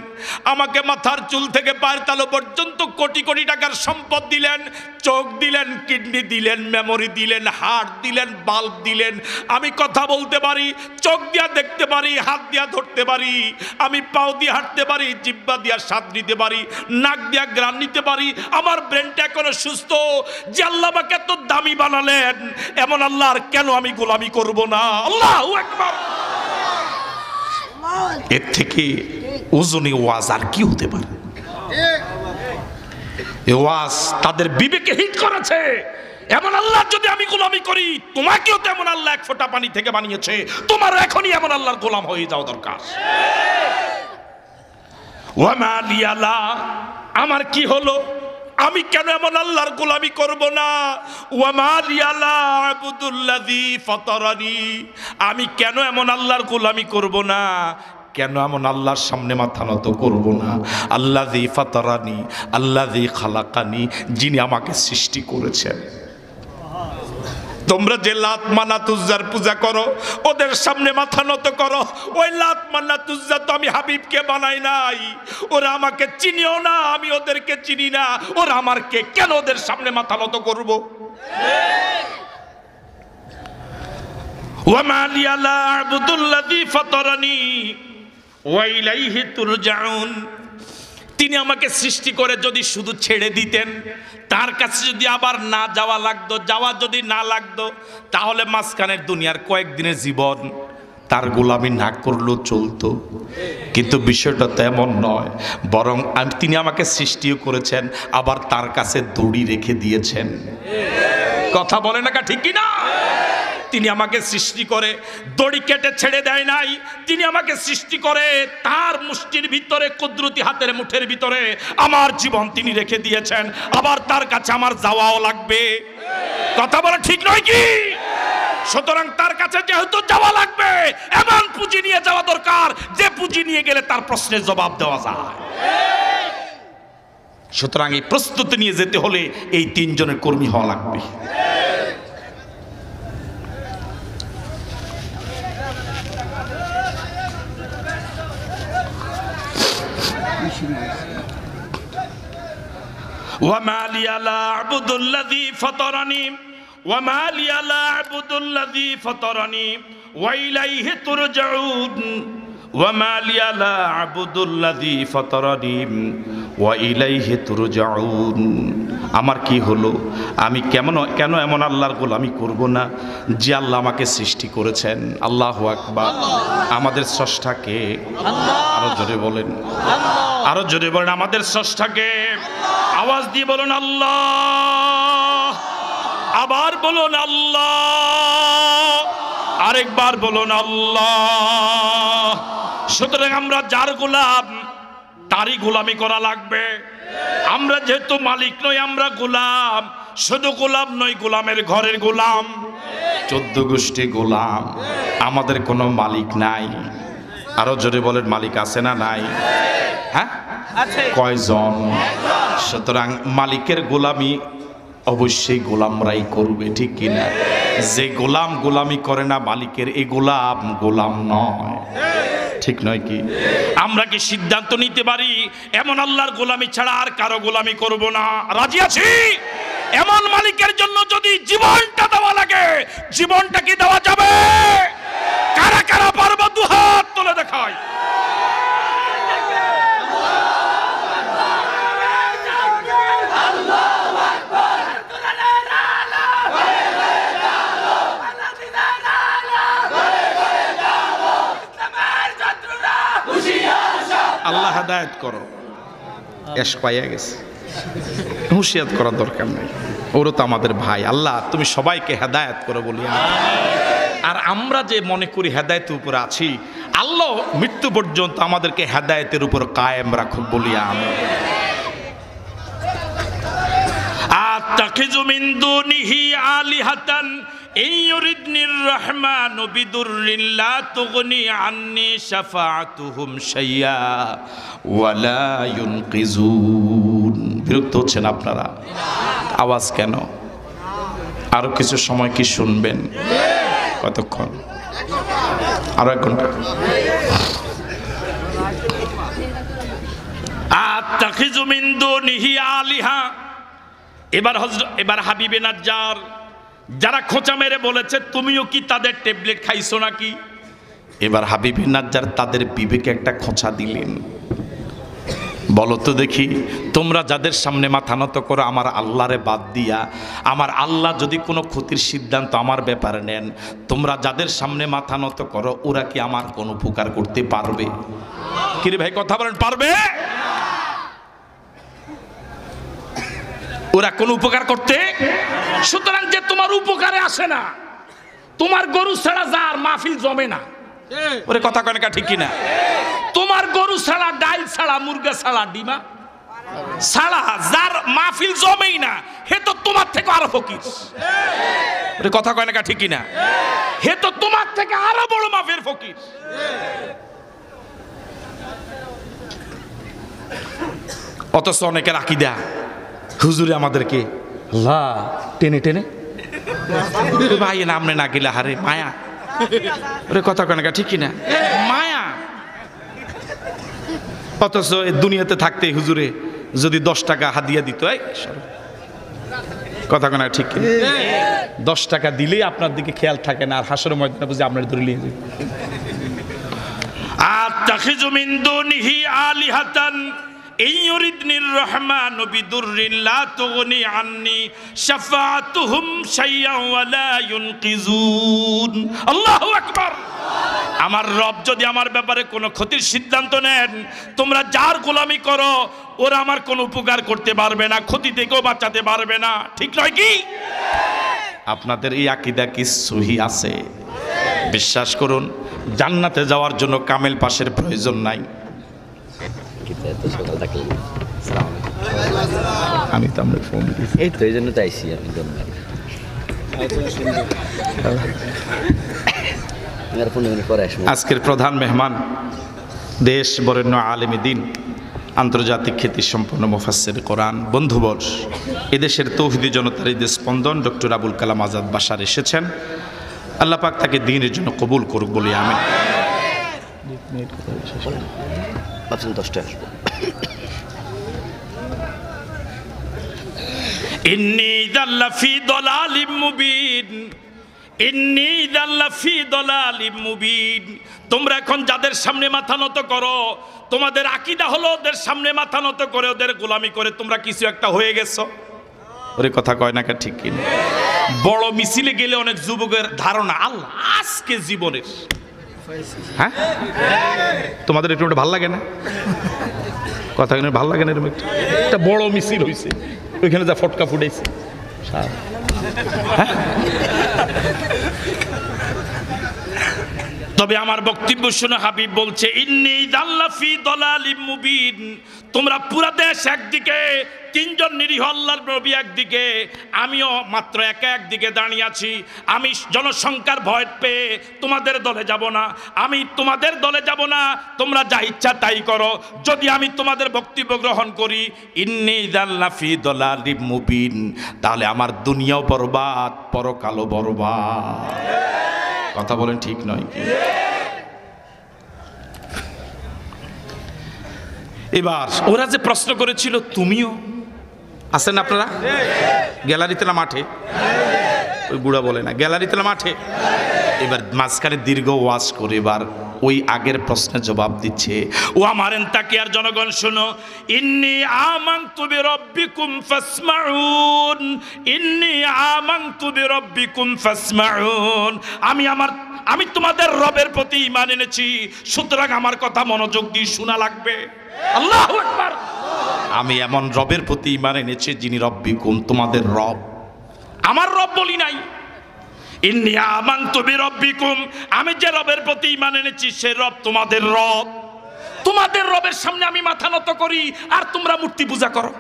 আমাকে মাথার চুল থেকে পায়ের তালু পর্যন্ত কোটি কোটি টাকার সম্পদ দিলেন, চোখ দিলেন, কিডনি দিলেন, মেমোরি দিলেন, হার্ট দিলেন, বাল্ব দিলেন। আমি কথা বলতে পারি, চোখ দিয়া দেখতে পারি, হাত দিয়া ধরতে পারি, আমি পাও দিয়ে হাঁটতে পারি, জিহ্বা দিয়া স্বাদ নিতে পারি, নাক দিয়া ঘ্রাণ নিতে পারি। আমার ব্রেনটা এখনো সুস্থ। যে আল্লাহ আমাকে এত দামি বানালেন, এমন আল্লাহর কেন আমি গোলামি করব না? আল্লাহু আকবার। এর থেকে ওজনে ওয়াজ আর কি হতে পারে? এই ওয়াজ তাদের বিবেকে হিট করেছে। এমন আল্লাহ যদি আমি গোলামি করি, তোমাকেও তো এমন আল্লাহ এক ফোঁটা পানি থেকে বানিয়েছে, তোমার এখনই এমন আল্লাহর গোলাম হয়ে যাওয়া দরকার। ওয়ামা লিয়ালা, আমার কি হলো, আমি কেন এমন আল্লাহর গোলামি করব না? ওয়ামা লিয়ালা আবুদুল্লাযী ফাতারানি, আমি কেন এমন আল্লাহর গোলামি করব না? কেন এমন আল্লাহর সামনে মাথা নত করব না? আল্লাযী ফাতারানি আল্লাযী খালাকানি, যিনি আমাকে সৃষ্টি করেছেন। তোমরা যে লাত মানাত উজ্জার পূজা করো, ওদের সামনে মাথা নত করো। ওই লাত মানাত উজ্জা তো আমি হাবিবকে বানাই নাই, ওরা আমাকে চিনিও না, আমি ওদেরকে চিনি না, ওরা আমারকে কেন ওদের সামনে মাথা নত করব? ওয়ামা লিয়া লা আ'বুদুল্লাযী ফাতারানি ওয়া ইলাইহি তুরজাউন, তিনি আমাকে সৃষ্টি করে যদি শুধু ছেড়ে দিতেন, তার কাছে যদি আবার না যাওয়া লাগতো, যাওয়া যদি না লাগতো, তাহলে মাঝখানের দুনিয়ার কয়েকদিনের জীবন তার গোলামি না করলেও চলতো। কিন্তু বিষয়টা তো এমন নয়, বরং তিনি আমাকে সৃষ্টিও করেছেন, আবার তার কাছে দড়ি রেখে দিয়েছেন। কথা বলে না ঠিক কিনা? তিনি আমাকে সৃষ্টি করে দড়ি কেটে ছেড়ে দেয় নাই, তিনি আমাকে সৃষ্টি করে তার মুষ্টির ভিতরে, কুদরতি হাতের মুঠের ভিতরে আমার জীবন তিনি রেখে দিয়েছেন, আবার তার কাছে আমার যাওয়াও লাগবে। কথা বলা ঠিক নয় কি? সুতরাং তার কাছে যেহেতু যাওয়া লাগবে, এমন পুঁজি নিয়ে যাওয়া দরকার যে পুঁজি নিয়ে গেলে তার প্রশ্নের জবাব দেওয়া যায়। সুতরাং এই প্রস্তুতি নিয়ে যেতে হলে এই 3 জনের কর্মী হওয়া লাগবে। وما لي لا أعبد الذي فطرني وما لي لا أعبد الذي فطرني وإليه ترجعون وما لي لا أعبد الذي فطرني وإليه ترجعون আমার কি হলো, আমি কেন এমন আল্লাহর গোলামি করব না যে আল্লাহ আমাকে সৃষ্টি করেছেন। আল্লাহু আকবার। আমাদের স্রষ্টাকে আরো জোরে বলেন, আরো জোরে বলেন, আমাদের স্রষ্টাকে আওয়াজ দিয়ে বলুন আল্লাহ, আবার বলুন আল্লাহ, আরেকবার বলুন আল্লাহ। সুতরাং আমরা যার গোলাম তারই গোলামি করা লাগবে। আমরা যেহেতু মালিক নই, আমরা গোলাম। শুধু গোলাম নই, গোলামের ঘরের গোলাম, 14 গোষ্ঠী গোলাম। আমাদের কোনো মালিক নাই। আরো জোরে বলেন, মালিক আছে না নাই? হ্যাঁ, কয়জন? সুতরাং মালিকের গোলামি অবশ্যই গোলামরাই করবে, ঠিক কিনা? যে গোলাম গোলামি করে না মালিকের, এই গোলাম নয়, ঠিক নয় কি? আমরা কি সিদ্ধান্ত নিতে পারি এমন আল্লাহর গোলামি ছাড়া আর কারো গোলামি করব না? রাজি আছি? এমন মালিকের জন্য যদি জীবনটা দেওয়া লাগে, জীবনটা কি দেওয়া যাবে? কারা কারা পারবো দুহাত তুলে দেখায়। আল্লাহ হেদায়েত করো। এশ পাইয়া গেছে, হুঁশিয়াত করার দরকার নেই, ওরও তো আমাদের ভাই। আল্লাহ তুমি সবাইকে হেদায়েত করো বলি। আর আমরা যে মনে করি হেদায়েতের উপরে আছি, আল্লাহ মৃত্যু পর্যন্ত আমাদেরকে হেদায়েতের উপর কায়েম রাখুক বলি আমি। আত্তাখিযু মিন দুনিহি আলিহাতান ইউরিদনির রহমানু বিদুররিন লা তুগনি আন্নি শাফাআতুহুম শাইয়া ওয়ালা ইউনকিজুন। বিরক্ত হচ্ছেন আপনারা? আওয়াজ কেন? আরো কিছু সময় কি শুনবেন? কতক্ষণ? আরো 1 ঘন্টা। আত্তাখিযু মিন দুনিহি আলিহা। এবার হাবিবে নাজ্জার যারা খোঁচা মেরে বলেছে তুমিও কি তাদের ট্যাবলেট খাইছো নাকি, এবার হাবিবে নাজ্জার তাদের বিবেকে একটা খোঁচা দিলেন। বলো তো দেখি, তোমরা যাদের সামনে মাথা নত করো আমার আল্লাহরে বাদ দিয়া, আমার আল্লাহ যদি কোনো ক্ষতির সিদ্ধান্ত আমার ব্যাপারে নেন, তোমরা যাদের সামনে মাথা নত করো ওরা কি আমার কোনো উপকার করতে পারবে? কিরে ভাই কথা বলেন, পারবে? ওরা কোন উপকার করতে? সুতরাং যে তোমার উপকারে আসে না, তোমার গরু ছাড়া যার মাহফিল জমে না, ওরে কথা কয় না ঠিক কিনা? তোমার গরু ছাড়া, ডাল ছাড়া, মুরগা ছাড়া, ডিমা ছাড়া যার মাহফিল জমেই না, হে তো তোমার থেকে আরো ফকির। ওরে কথা কয় না ঠিক কিনা? হে তো তোমার থেকে আরো বড় মাফের ফকির। অথচ অনেকের আকীদা হুজুরে আমাদেরকে আল্লাহ টেনে টেনে ভাই নামনে না গেলে হারে মায়া। ওরে কথা কয় না ঠিক কিনা? মায়া। অথচ দুনিয়াতে থাকতে হুজুরে যদি 10 টাকা হাদিয়া দিত, কথা কয় না ঠিক কিনা? 10 টাকা দিলেই আপনার দিকে খেয়াল থাকে না, আর হাসরের ময়দানে বুঝে আপনার ধরে নিয়ে যাবে। আত্তাখিযু মিন দুনিহি আলিহাতান ইউরিদনির রহমানু বিদুররিন লা তুগনি আন্নি শাফাআতুহুম শাইয়া ওয়ালা ইউনকিজুন। আল্লাহু আকবার। আমার রব যদি আমার ব্যাপারে কোনো ক্ষতির সিদ্ধান্ত নেন, তোমরা যার গোলামি করো ওরা আমার কোনো উপকার করতে পারবে না, ক্ষতি থেকেও বাঁচাতে পারবে না, ঠিক নয় কি? আপনাদের এই আকীদা কি সহি আছে? বিশ্বাস করুন, জান্নাতে যাওয়ার জন্য কামেল পাশের প্রয়োজন নাই। আমি তো আমরা ফোন দিয়েছি, এই তো এই জন্য তো আইসি আমি। আজকের প্রধান মেহমান দেশ বরেণ্য আলেম দ্বীন আন্তর্জাতিক খ্যাতিসম্পন্ন মুফাসসির কোরআন বন্ধুবর, এদেশের তৌহিদি জনতার ঈদের স্পন্দন ডক্টর আবুল কালাম আজাদ বাশার এসেছেন। আল্লাহ পাক তাকে দ্বীনের জন্য কবুল করুক বলি আমিন। ইন্নী যাল্লা ফি দালালিম মুবিন, ইন্নী যাল্লা ফি দালালিম মুবিন। তোমরা এখন যাদের সামনে মাথা নত করো, তোমাদের আকীদা হলো ওদের সামনে মাথা নত করে ওদের গোলামি করে তোমরা কিছু একটা হয়ে গেছো। ওরে কথা কয় না, ঠিক কিনা? বড় মিছিলে গেলে অনেক যুবকের ধারণা আল্লাহ আজকে জীবনের, হ্যাঁ তোমাদের একটু ভালো লাগে না? কথা কিনে ভালো লাগে না? এরকম একটা বড় মিছিল হয়েছে, ওইখানে যা ফটকা ফুটাইছে। তবে আমার বক্তব্য শুনে হাবিব বলছে ইন্নী যাল্লা ফি দালালিম মুবিন। তোমরা পুরা দেশ একদিকে, তিনজন নিরীহ আল্লাহর নবী একদিকে, আমিও মাত্র একা একদিকে দাঁড়িয়ে আছি। আমি জনসংখ্যার ভয় পেয়ে তোমাদের দলে যাব না, আমি তোমাদের দলে যাব না। তোমরা যা ইচ্ছা তাই করো। যদি আমি তোমাদের বক্তব্য গ্রহণ করি ইন্নী যাল্লা ফি দালালিম মুবিন, তাহলে আমার দুনিয়াও বরবাদ, পরকালও বরবাদ। কথা বলেন ঠিক নয় কি? এবার ওরা যে প্রশ্ন করেছিল, তুমিও আছেন আপনারা গ্যালারিতে না মাঠে? ওই বুড়া বলে না গ্যালারিতে না মাঠে। এবার মাঝখানে দীর্ঘ ওয়াজ করে এবার ওই আগের প্রশ্নের জবাব দিচ্ছে। ও আমার তাকিয়ার জনগণ শোনো, ইন্নী আমানতু বিরাব্বিকুম ফাসমাউন, ইন্নী আমানতু বিরাব্বিকুম ফাসমাউন। আমি তোমাদের রবের প্রতি ঈমান এনেছি, সুতরাং আমার কথা মনোযোগ দিয়ে শোনা লাগবে। আল্লাহু আকবার। আমি এমন রবের প্রতি ঈমান এনেছি যিনি রব্বিকুম, তোমাদের রব। আমার রব বলি নাই। ইন্নী আমানতু বিরাব্বিকুম, আমি যে রবের প্রতি ঈমান এনেছি সে রব তোমাদের রব। তোমাদের রবের সামনে আমি মাথা নত করি আর তোমরা মূর্তি পূজা করো।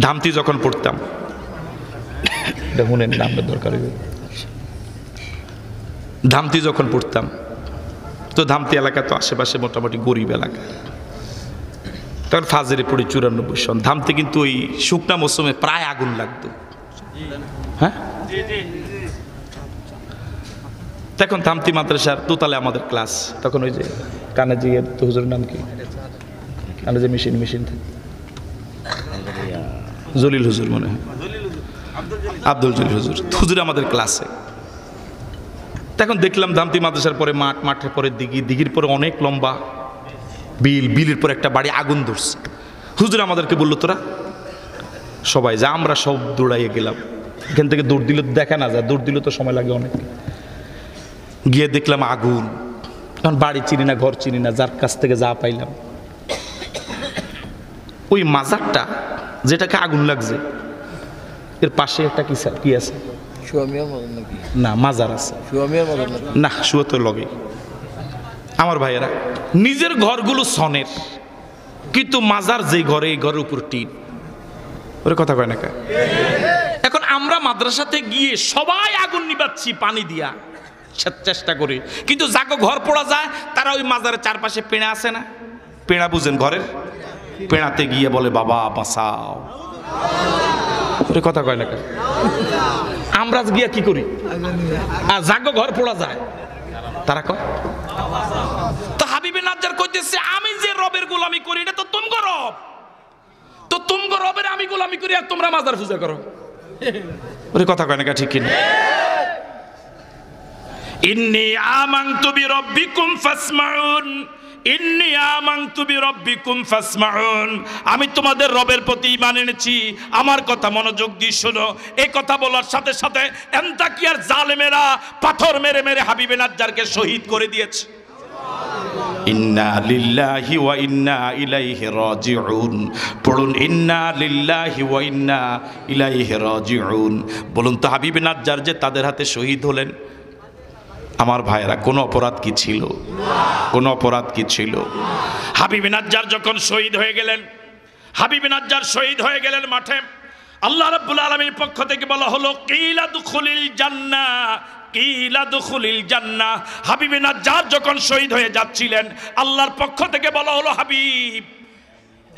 ধামতি যখন পড়তাম, দেখুন নামটা দরকার, ধামতি যখন পড়তাম তো ধামতি এলাকা তো আশেপাশে মোটামুটি গরিব এলাকা। তখন ফাজরে পড়ি 94 সন। ধামতি কিন্তু ওই শুকনা মৌসুমে প্রায় আগুন লাগতো। হ্যাঁ, তখন ধামতি মাদ্রাসার দোতলায় আমাদের ক্লাস। তখন ওই যে কানে যে হুজুরের নাম কি, কানে যে মেশিন জলিল হুজুর, মনে হয় আব্দুল জলিল হুজুর, হুজুর আমাদের ক্লাসে। তখন দেখলাম ধামতি মাদ্রাসার পরে মাঠের পরে দিঘির পরে অনেক লম্বা বিলের পরে একটা বাড়ি আগুন ধরছে। হুজুর আমাদেরকে বললো তোরা সবাই যা। আমরা সব দৌড়াইয়ে গেলাম। এখান থেকে দৌড় দিলে দেখা না যায়, দৌড় দিলে তো সময় লাগে অনেক। গিয়ে দেখলাম আগুন। তখন বাড়ি চিনি না, ঘর চিনি না, যার কাছ থেকে যা পাইলাম। ওই মাজারটা যেটাকে আগুন লাগছে এর পাশে একটা কি আছে না, মাজার আছে না, শুয়ে তো লগে। আমার ভাইয়েরা, নিজের ঘরগুলো সনের, কিন্তু মাজার যে ঘরে, এই ঘরের উপর টিন। ওর কথা কয় না কে? এখন আমরা মাদ্রাসাতে গিয়ে সবাই আগুন নিবাচ্ছি পানি দিয়া চেষ্টা করি, কিন্তু যাকে ঘর পড়া যায় তারা ওই মাজারের চারপাশে পেড়া আছে না, পেড়া বুঝেন ঘরের, পেড়াতে গিয়ে বলে বাবা বাঁচাও। ওর কথা কয় না কে? আমরা গিয়া কি করি? আর যাকে ঘর পড়া যায় তারা কয়। তো হাবিবে নাজ্জার কইতেছে আমি যে রবের গোলামি করি না তো তুমগো রব, তো তুমগো রবের আমি গোলামি করি আর তোমরা মাজার পূজা করো। ওরে কথা কয় না ঠিক কিনা? ইন্নী আমানতু বিরাব্বিকুম ফাসমাউন, ইন্নী আমানতু বিরাব্বিকুম ফাসমাউন। আমি তোমাদের রবের প্রতি ঈমান এনেছি, আমার কথা মনোযোগ দিয়ে শোনো। এই কথা বলার সাথে সাথে এন্তাকিয়ার জালেমেরা পাথর মেরে মেরে হাবিবে নাজ্জারকে শহীদ করে দিয়েছে। ইন্না লিল্লাহি ওয়া ইন্না ইলাইহি রাজিউন। পড়ুন ইন্না লিল্লাহি ওয়া ইন্না ইলাইহি রাজিউন। বলুন তো হাবিবে নাজ্জার যে তাদের হাতে শহীদ হলেন, আমার ভাইয়েরা কোন অপরাধ কি ছিল? কোন অপরাধ কি ছিল? হাবিবে নাজ্জার যখন শহীদ হয়ে গেলেন, হাবিবে নাজ্জার শহীদ হয়ে গেলেন মাঠে, আল্লাহ রাব্বুল আলামিনের পক্ষ থেকে বলা হলো কিলা দুখুলিল জান্নাহ কিলা দুখুলিল জান্নাহ। হাবিবে নাজ্জার যখন শহীদ হয়ে যাচ্ছিলেন, আল্লাহর পক্ষ থেকে বলা হলো, হাবিব,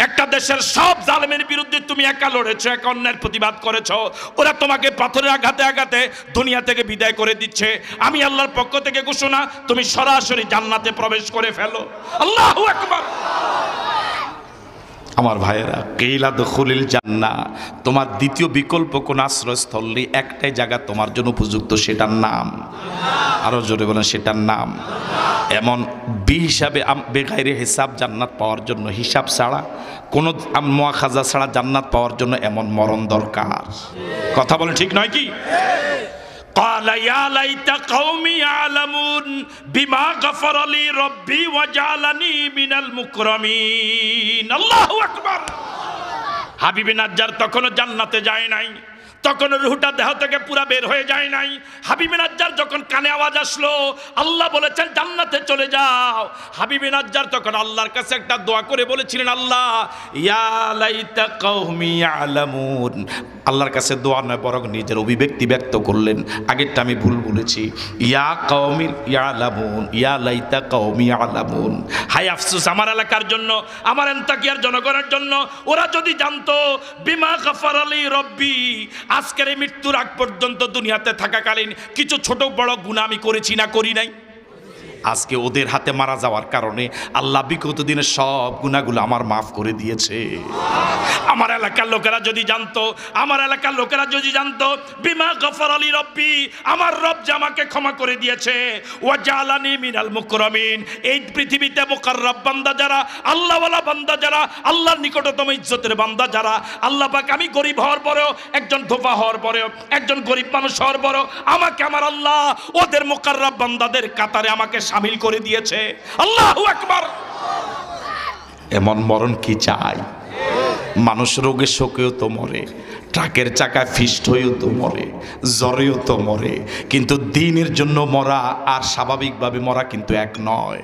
একটা দেশের সব জালেমের বিরুদ্ধে তুমি একা লড়েছো, একা অন্যায়ের প্রতিবাদ করেছো, ওরা তোমাকে পাথরের আঘাতে আঘাতে দুনিয়া থেকে বিদায় করে দিচ্ছে। আমি আল্লাহর পক্ষ থেকে ঘোষণা, তুমি সরাসরি জান্নাতে প্রবেশ করে ফেলো। আল্লাহু আকবার। আমার ভাইয়েরা, কিলা দুখুলিল জান্নাহ, তোমার দ্বিতীয় বিকল্প কোন আশ্রয়স্থল নেই, একটাই জায়গা তোমার জন্য উপযুক্ত, সেটার নাম, আরো জোরে বলেন, সেটার নাম। এমন হিসাবে বেগাইরে হিসাব জান্নাত পাওয়ার জন্য, হিসাব ছাড়া কোনো মুআখাজা ছাড়া জান্নাত পাওয়ার জন্য এমন মরণ দরকার। কথা বলেন, ঠিক নয় কি? قال يا ليت قومي يعلمون بما غفر لي ربي وجعلني من المكرمين। আল্লাহু আকবার। হাবিবে নাজ্জার তখনও জান্নাতে যায় নাই, তখন রূহটা দেহ থেকে পুরা বের হয়ে যায় নাই। হাবিবে নাজ্জার যখন কানে আওয়াজ আসলো, আল্লাহ বলেছেন জান্নাতে চলে যাও, হাবিবে নাজ্জার তখন আল্লাহর কাছে একটা দোয়া করে বলেছিলেন, আল্লাহ ইয়া লাইতা কওমি ইয়ালামুন। আল্লাহর কাছে দোয়া নয়, বরং নিজের অভিব্যক্তি ব্যক্ত করলেন। আগেরটা আমি ভুল বলেছি, ইয়া কওমি ইয়ালামুন, ইয়া লাইতা কওমি ইয়ালামুন। হায় আফসোস আমার এলাকার জন্য, আমার এন্তাকিয়ার জনগণের জন্য, ওরা যদি জানতো বিমা গফারা লি রব্বি, আজকের এই মৃত্যুর আগ পর্যন্ত দুনিয়াতে থাকাকালীন কিছু ছোট বড় গুনাহ আমি করেছি না করি নাই, আজকে ওদের হাতে মারা যাওয়ার কারণে আল্লাহ বিগত দিনের সব গুনাহগুলো আমার মাফ করে দিয়েছে। আমার এলাকার লোকেরা যদি জানতো, আমার এলাকার লোকেরা যদি জানতো বিমা গফারা লি রব্বি, আমার রব যে আমাকে ক্ষমা করে দিয়েছে, ওয়া জালানি মিনাল মুকরামিন, এই পৃথিবীতে মুকাররব বান্দা যারা, আল্লাহওয়ালা বান্দা যারা, আল্লাহর নিকটতম ইজ্জতের বান্দা যারা, আল্লাহ পাক আমি গরিব হওয়ার পরেও, একজন ধোপা হওয়ার পরেও, একজন গরিব মানুষ হওয়ার পরেও আমাকে আমার আল্লাহ ওদের মুকাররব বান্দাদের কাতারে আমাকে শামিল করে দিয়েছে। আল্লাহু আকবার। এমন মরণ কি চাই? মানুষ রোগে শোকেও তো মরে, ট্রাকের চাকায় ফিস্ট হয়েও তো মরে, জ্বরেও তো মরে, কিন্তু দ্বীনের জন্য মরা আর স্বাভাবিকভাবে মরা কিন্তু এক নয়।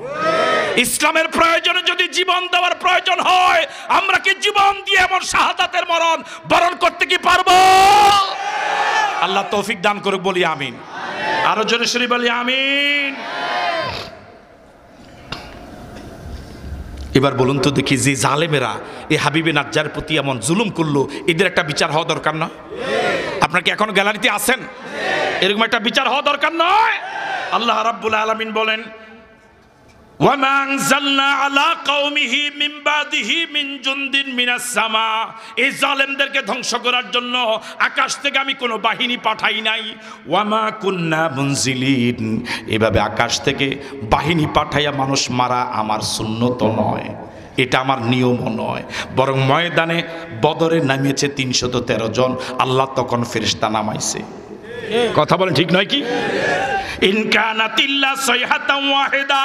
ইসলামের প্রয়োজনে যদি জীবন দেওয়ার প্রয়োজন হয়, আমরা কি জীবন দিয়ে এমন শাহাদাতের মরণ বরণ করতে কি পারবো? আল্লাহ তৌফিক দান করুক, বলি আমিন। আরো জোরে সরে বলি আমিন। এবার বলুন তো দেখি, যে জালেমেরা এই হাবিবে নাজ্জার প্রতি এমন জুলুম করলো, এদের একটা বিচার হওয়া দরকার না? আপনার কি এখন গ্যালারিতে আছেন? এরকম একটা বিচার হওয়া দরকার নয়? আল্লাহ রাব্বুল আলামিন বলেন, ওয়ামা আনজালনা আলা কওমিহি মিন বাদিহি মিন জুনদিন মিনাস সামা, এই জালেমদেরকে ধ্বংস করার জন্য আকাশ থেকে আমি কোনো বাহিনী পাঠাই নাই। ওয়ামা কুন্না মুনজিলিন, এভাবে আকাশ থেকে বাহিনী পাঠাইয়া মানুষ মারা আমার সুন্নত নয়, এটা আমার নিয়মও নয়, বরং ময়দানে বদরে নামিয়েছে ৩১৩ জন, আল্লাহ তখন ফেরেশতা নামাইছে। কথা বলেন, ঠিক নয় কি? ইনকানাতিল্লা সাইহাতান ওয়াহিদা,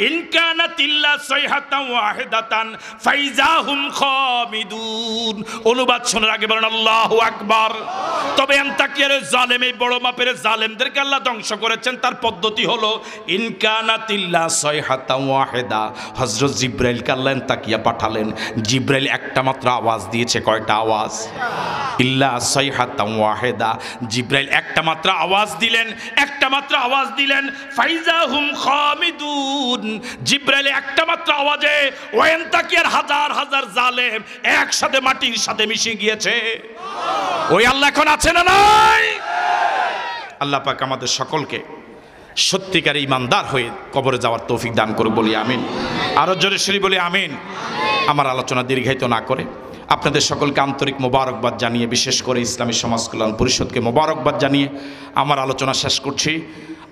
ইনকানাতিল্লা সাইহাতান ওয়াহিদাতান ফাইজাহুম খামিদুন। অনুবাদ শোনার আগে বলেন আল্লাহু আকবার। তবে এন্তাকিয়ার জালেম, এই বড় মাপের জালেমদেরকে আল্লাহ ধ্বংস করেছেন, তার পদ্ধতি হলো ইনকানাতিল্লা সাইহাতান ওয়াহিদা। হযরত জিবরাইলকে আল্লাহ এন্তাকিয়া পাঠালেন, জিবরাইল একটা মাত্র আওয়াজ দিয়েছে। কয়টা আওয়াজ? ইল্লা সাইহাতান ওয়াহিদা। জিবরাইল একটা মাত্র আওয়াজ দিলেন, একটা মাত্র আওয়াজ দিলেন, ফাইজাহুম খামিদুন। জিবরাইল একটা মাত্র আওয়াজে ওয়ান্তাকিয়ার হাজার হাজার জালেম একসাথে মাটির সাথে মিশে গিয়েছে। ওই আল্লাহ এখন আছে না নাই? আল্লাহ পাক আমাদের সকলকে সত্যিকার ইমানদার হয়ে কবরে যাওয়ার তৌফিক দান করুক, বলি আমিন। আরো জোরে সরি বলি আমিন। আমার আলোচনা দীর্ঘায়িত না করে আপনাদের সকলকে আন্তরিক মোবারকবাদ জানিয়ে, বিশেষ করে ইসলামী সমাজ কল্যাণ পরিষদকে মোবারকবাদ জানিয়ে আমার আলোচনা শেষ করছি।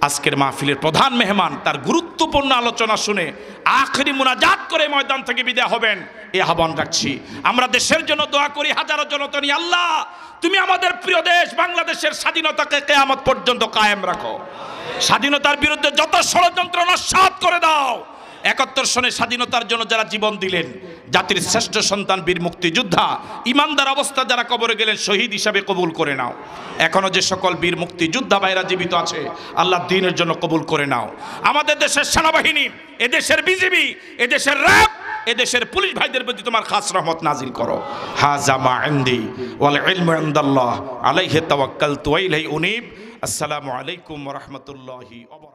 আজকের মাহফিলের প্রধান মেহমান তার গুরুত্বপূর্ণ আলোচনা শুনে আখেরি মুনাজাত করে ময়দান থেকে বিদায় হবেন, এই আহ্বান রাখছি। আমরা দেশের জন্য দোয়া করি, হাজারো জনতা নিয়ে, আল্লাহ তুমি আমাদের প্রিয় দেশ বাংলাদেশের স্বাধীনতাকে কিয়ামত পর্যন্ত কায়েম রাখো। স্বাধীনতার বিরুদ্ধে যত ষড়যন্ত্র নস্যাৎ করে দাও। ৭১ সনে স্বাধীনতার জন্য যারা জীবন দিলেন, জাতির শ্রেষ্ঠ সন্তান বীর মুক্তিযোদ্ধা, ইমানদার অবস্থা যারা কবরে গেলেন, শহীদ হিসাবে কবুল করে নাও। এখনো যে সকল বীর মুক্তিযোদ্ধা ভাইরা জীবিত আছে, আল্লাহ দ্বীনের জন্য কবুল করে নাও। আমাদের দেশের সেনাবাহিনী, এদেশের বিজিবি, এদেশের র্যাব, এদেশের পুলিশ ভাইদের প্রতি তোমার খাস রহমত নাজিল করো। হাযা মা ইনদি ওয়াল ইলমু ইনদাল্লাহ আলাইহি তাওয়াক্কালতু ওয়া ইলাইহি উনীব। আসসালামু আলাইকুম ওয়া রাহমাতুল্লাহি ওয়া বারাকাতুহু।